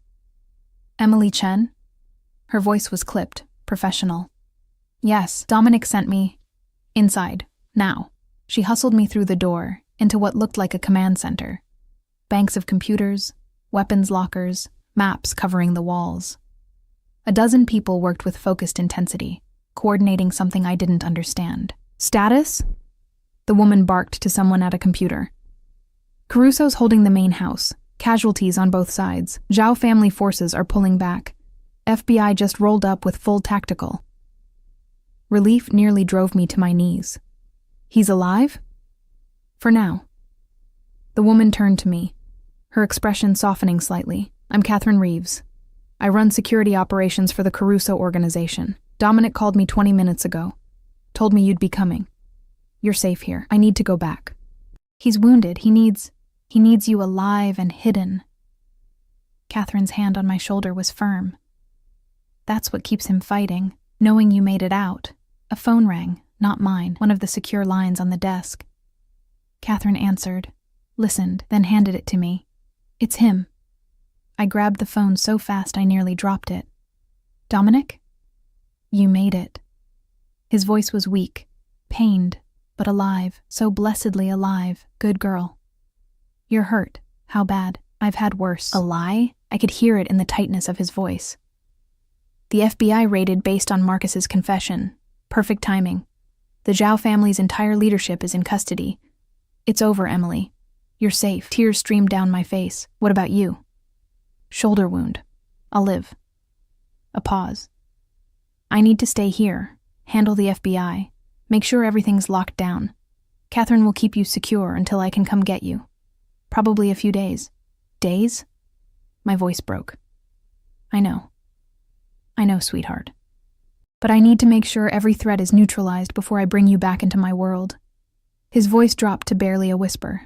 Emily Chen? Her voice was clipped, professional. Yes, Dominic sent me. Inside, now. She hustled me through the door, into what looked like a command center. Banks of computers, weapons lockers, maps covering the walls. A dozen people worked with focused intensity, coordinating something I didn't understand. Status? The woman barked to someone at a computer. Caruso's holding the main house, casualties on both sides. Zhao family forces are pulling back. FBI just rolled up with full tactical. Relief nearly drove me to my knees. He's alive? For now. The woman turned to me, her expression softening slightly. I'm Catherine Reeves. I run security operations for the Caruso organization. Dominic called me 20 minutes ago. Told me you'd be coming. You're safe here. I need to go back. He's wounded. He needs you alive and hidden. Catherine's hand on my shoulder was firm. That's what keeps him fighting, knowing you made it out. A phone rang, not mine, one of the secure lines on the desk. Catherine answered, listened, then handed it to me. It's him. I grabbed the phone so fast I nearly dropped it. Dominic? You made it. His voice was weak, pained, but alive, so blessedly alive. Good girl. You're hurt. How bad? I've had worse. A lie? I could hear it in the tightness of his voice. The FBI raided based on Marcus's confession. Perfect timing. The Zhao family's entire leadership is in custody. It's over, Emily. You're safe. Tears streamed down my face. What about you? Shoulder wound. I'll live. A pause. I need to stay here, handle the FBI, make sure everything's locked down. Catherine will keep you secure until I can come get you. Probably a few days. Days? My voice broke. I know, sweetheart. But I need to make sure every threat is neutralized before I bring you back into my world. His voice dropped to barely a whisper.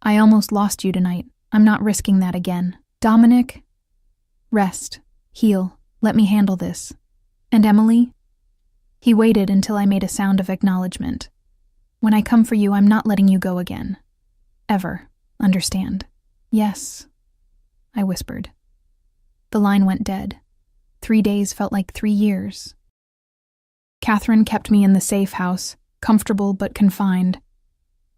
I almost lost you tonight. I'm not risking that again. Dominic, rest, heal, let me handle this. And Emily? He waited until I made a sound of acknowledgement. When I come for you, I'm not letting you go again. Ever. Understand? Yes, I whispered. The line went dead. 3 days felt like 3 years. Catherine kept me in the safe house, comfortable but confined.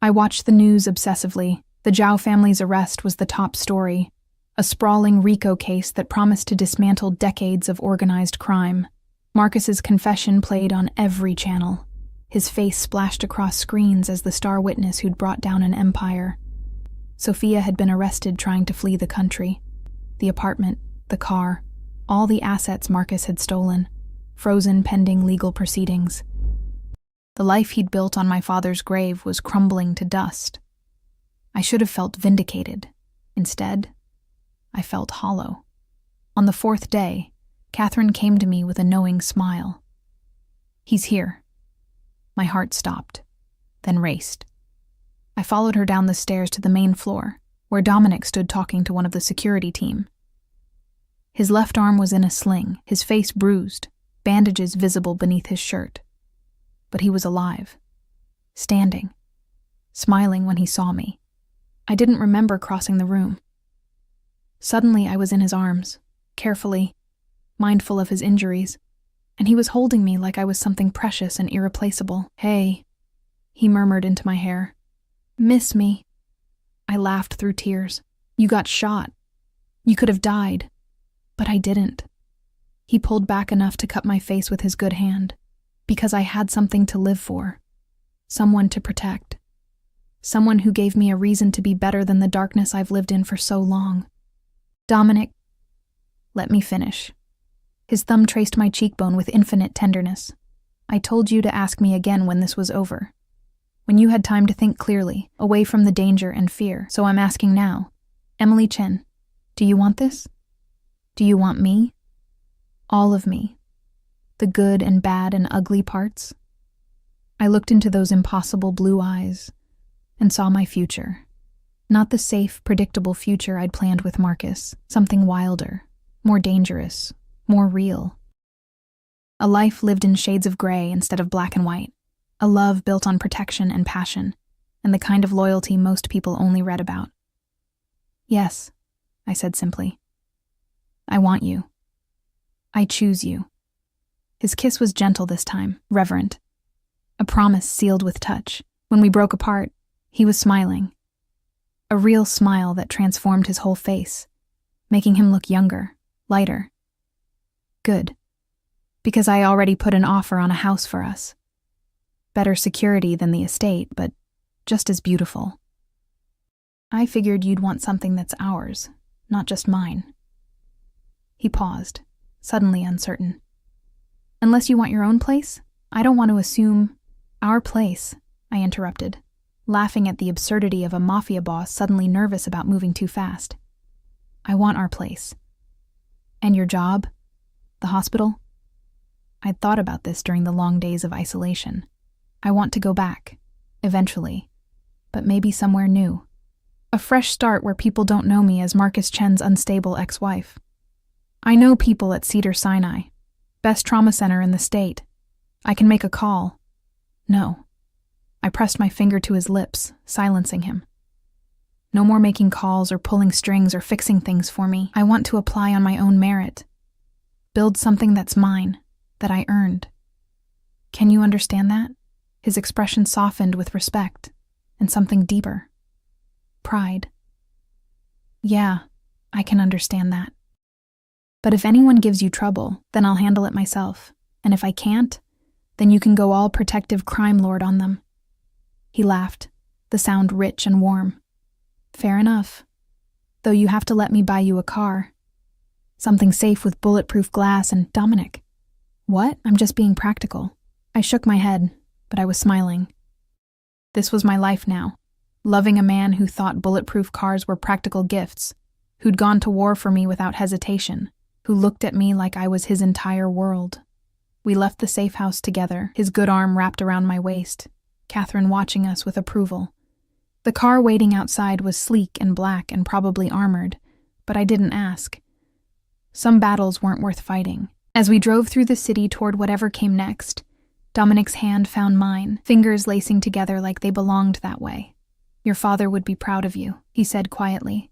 I watched the news obsessively. The Zhao family's arrest was the top story, a sprawling RICO case that promised to dismantle decades of organized crime. Marcus's confession played on every channel. His face splashed across screens as the star witness who'd brought down an empire. Sophia had been arrested trying to flee the country. The apartment, the car, all the assets Marcus had stolen, frozen pending legal proceedings. The life he'd built on my father's grave was crumbling to dust. I should have felt vindicated. Instead, I felt hollow. On the 4th day, Catherine came to me with a knowing smile. He's here. My heart stopped, then raced. I followed her down the stairs to the main floor, where Dominic stood talking to one of the security team. His left arm was in a sling, his face bruised, bandages visible beneath his shirt. But he was alive, standing, smiling when he saw me. I didn't remember crossing the room. Suddenly I was in his arms, carefully, mindful of his injuries, and he was holding me like I was something precious and irreplaceable. Hey, he murmured into my hair. Miss me. I laughed through tears. You got shot. You could have died. But I didn't. He pulled back enough to cut my face with his good hand, because I had something to live for, someone to protect, someone who gave me a reason to be better than the darkness I've lived in for so long. Dominic, let me finish. His thumb traced my cheekbone with infinite tenderness. I told you to ask me again when this was over, when you had time to think clearly, away from the danger and fear, so I'm asking now. Emily Chen, do you want this? Do you want me? All of me. The good and bad and ugly parts. I looked into those impossible blue eyes and saw my future. Not the safe, predictable future I'd planned with Marcus. Something wilder, more dangerous, more real. A life lived in shades of gray instead of black and white. A love built on protection and passion, and the kind of loyalty most people only read about. Yes, I said simply. I want you. I choose you. His kiss was gentle this time, reverent. A promise sealed with touch. When we broke apart, he was smiling. A real smile that transformed his whole face, making him look younger, lighter. Good. Because I already put an offer on a house for us. Better security than the estate, but just as beautiful. I figured you'd want something that's ours, not just mine. He paused, suddenly uncertain. Unless you want your own place? I don't want to assume... Our place, I interrupted, laughing at the absurdity of a Mafia boss suddenly nervous about moving too fast. I want our place. And your job? The hospital? I'd thought about this during the long days of isolation. I want to go back, eventually, but maybe somewhere new. A fresh start where people don't know me as Marcus Chen's unstable ex-wife. I know people at Cedars-Sinai, best trauma center in the state. I can make a call. No. I pressed my finger to his lips, silencing him. No more making calls or pulling strings or fixing things for me. I want to apply on my own merit. Build something that's mine, that I earned. Can you understand that? His expression softened with respect, and something deeper. Pride. Yeah, I can understand that. But if anyone gives you trouble, then I'll handle it myself. And if I can't, then you can go all protective crime lord on them. He laughed, the sound rich and warm. Fair enough. Though you have to let me buy you a car. Something safe with bulletproof glass and... Dominic. What? I'm just being practical. I shook my head, but I was smiling. This was my life now. Loving a man who thought bulletproof cars were practical gifts, who'd gone to war for me without hesitation, who looked at me like I was his entire world. We left the safe house together, his good arm wrapped around my waist, Catherine watching us with approval. The car waiting outside was sleek and black and probably armored, but I didn't ask. Some battles weren't worth fighting. As we drove through the city toward whatever came next, Dominic's hand found mine, fingers lacing together like they belonged that way. "Your father would be proud of you," he said quietly.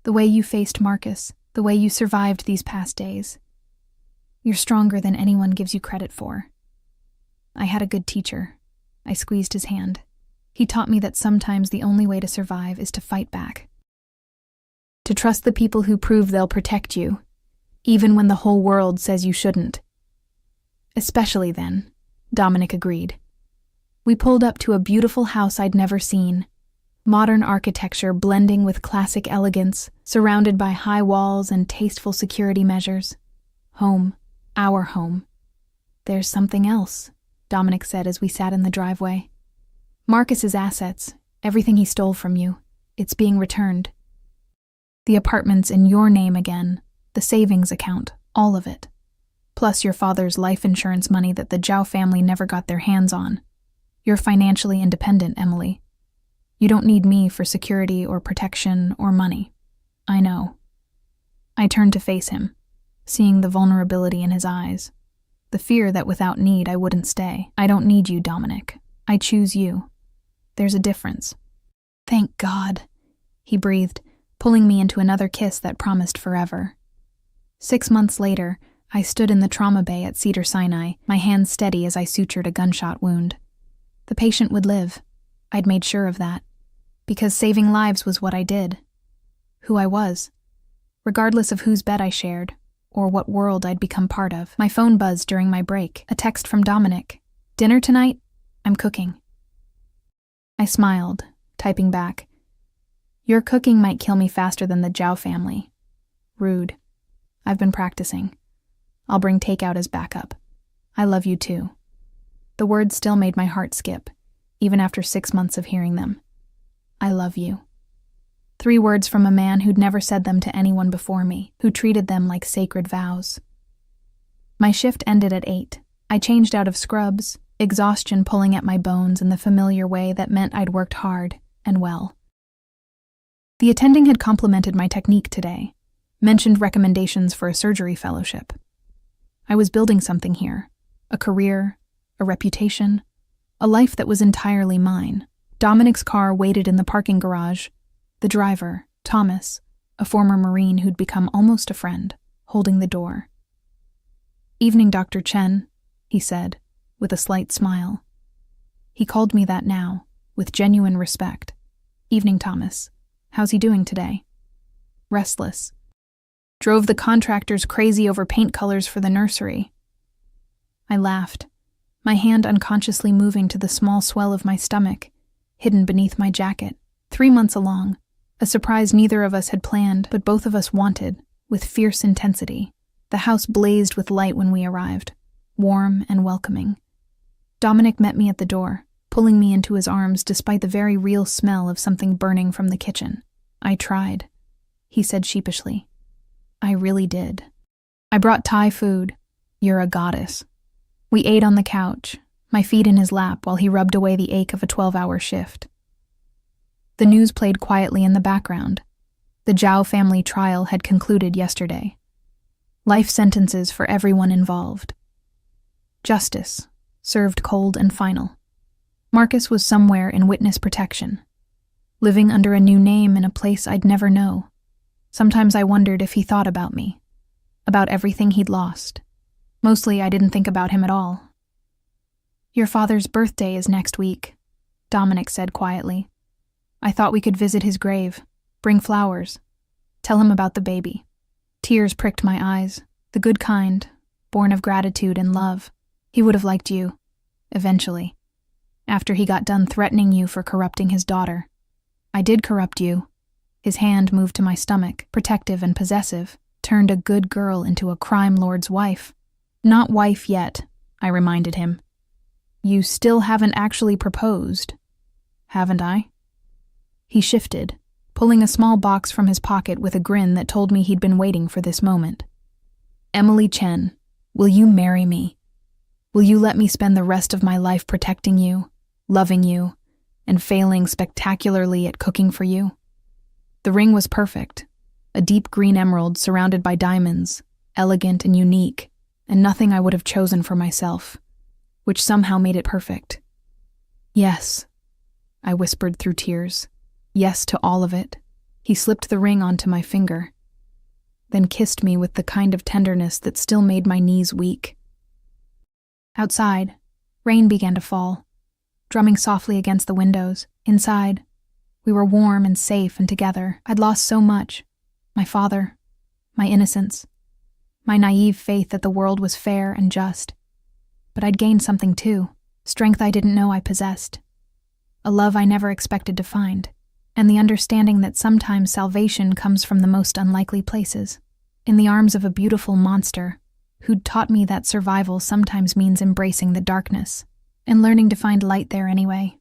"The way you faced Marcus, the way you survived these past days. You're stronger than anyone gives you credit for." I had a good teacher. I squeezed his hand. He taught me that sometimes the only way to survive is to fight back. To trust the people who prove they'll protect you, even when the whole world says you shouldn't. "Especially then," Dominic agreed. We pulled up to a beautiful house I'd never seen. Modern architecture blending with classic elegance, surrounded by high walls and tasteful security measures. Home. Our home. "There's something else," Dominic said as we sat in the driveway. "Marcus's assets, everything he stole from you, it's being returned. The apartment's in your name again, the savings account, all of it. Plus your father's life insurance money that the Zhao family never got their hands on. You're financially independent, Emily. You don't need me for security or protection or money. I know." I turned to face him, seeing the vulnerability in his eyes, the fear that without need I wouldn't stay. "I don't need you, Dominic. I choose you. There's a difference." "Thank God," he breathed, pulling me into another kiss that promised forever. 6 months later, I stood in the trauma bay at Cedars-Sinai, my hands steady as I sutured a gunshot wound. The patient would live. I'd made sure of that. Because saving lives was what I did. Who I was. Regardless of whose bed I shared, or what world I'd become part of. My phone buzzed during my break, a text from Dominic. "Dinner tonight? I'm cooking." I smiled, typing back. "Your cooking might kill me faster than the Zhao family." Rude. "I've been practicing. I'll bring takeout as backup. I love you too." The words still made my heart skip, even after 6 months of hearing them. I love you. 3 words from a man who'd never said them to anyone before me, who treated them like sacred vows. My shift ended at 8. I changed out of scrubs, exhaustion pulling at my bones in the familiar way that meant I'd worked hard and well. The attending had complimented my technique today, mentioned recommendations for a surgery fellowship. I was building something here, a career, a reputation, a life that was entirely mine. Dominic's car waited in the parking garage. The driver, Thomas, a former Marine who'd become almost a friend, holding the door. "Evening, Dr. Chen," he said, with a slight smile. He called me that now, with genuine respect. "Evening, Thomas. How's he doing today?" "Restless. Drove the contractors crazy over paint colors for the nursery." I laughed, my hand unconsciously moving to the small swell of my stomach, hidden beneath my jacket. 3 months along, a surprise neither of us had planned, but both of us wanted, with fierce intensity. The house blazed with light when we arrived, warm and welcoming. Dominic met me at the door, pulling me into his arms despite the very real smell of something burning from the kitchen. "I tried," he said sheepishly. "I really did. I brought Thai food. You're a goddess." We ate on the couch, my feet in his lap while he rubbed away the ache of a 12-hour shift. The news played quietly in the background. The Zhao family trial had concluded yesterday. Life sentences for everyone involved. Justice, served cold and final. Marcus was somewhere in witness protection, living under a new name in a place I'd never know. Sometimes I wondered if he thought about me, about everything he'd lost. Mostly I didn't think about him at all. "Your father's birthday is next week," Dominic said quietly. "I thought we could visit his grave, bring flowers, tell him about the baby." Tears pricked my eyes, the good kind, born of gratitude and love. "He would have liked you, eventually, after he got done threatening you for corrupting his daughter." "I did corrupt you." His hand moved to my stomach, protective and possessive, turned a good girl into a crime lord's wife. "Not wife yet," I reminded him. "You still haven't actually proposed, haven't I?" He shifted, pulling a small box from his pocket with a grin that told me he'd been waiting for this moment. "Emily Chen, will you marry me?" Will you let me spend the rest of my life protecting you, loving you, and failing spectacularly at cooking for you? The ring was perfect, a deep green emerald surrounded by diamonds, elegant and unique, and nothing I would have chosen for myself, which somehow made it perfect. Yes, I whispered through tears. Yes to all of it. He slipped the ring onto my finger, then kissed me with the kind of tenderness that still made my knees weak. Outside, rain began to fall, drumming softly against the windows. Inside, we were warm and safe and together. I'd lost so much. My father, my innocence, my naive faith that the world was fair and just. But I'd gained something too, strength I didn't know I possessed, a love I never expected to find, and the understanding that sometimes salvation comes from the most unlikely places, in the arms of a beautiful monster who'd taught me that survival sometimes means embracing the darkness and learning to find light there anyway.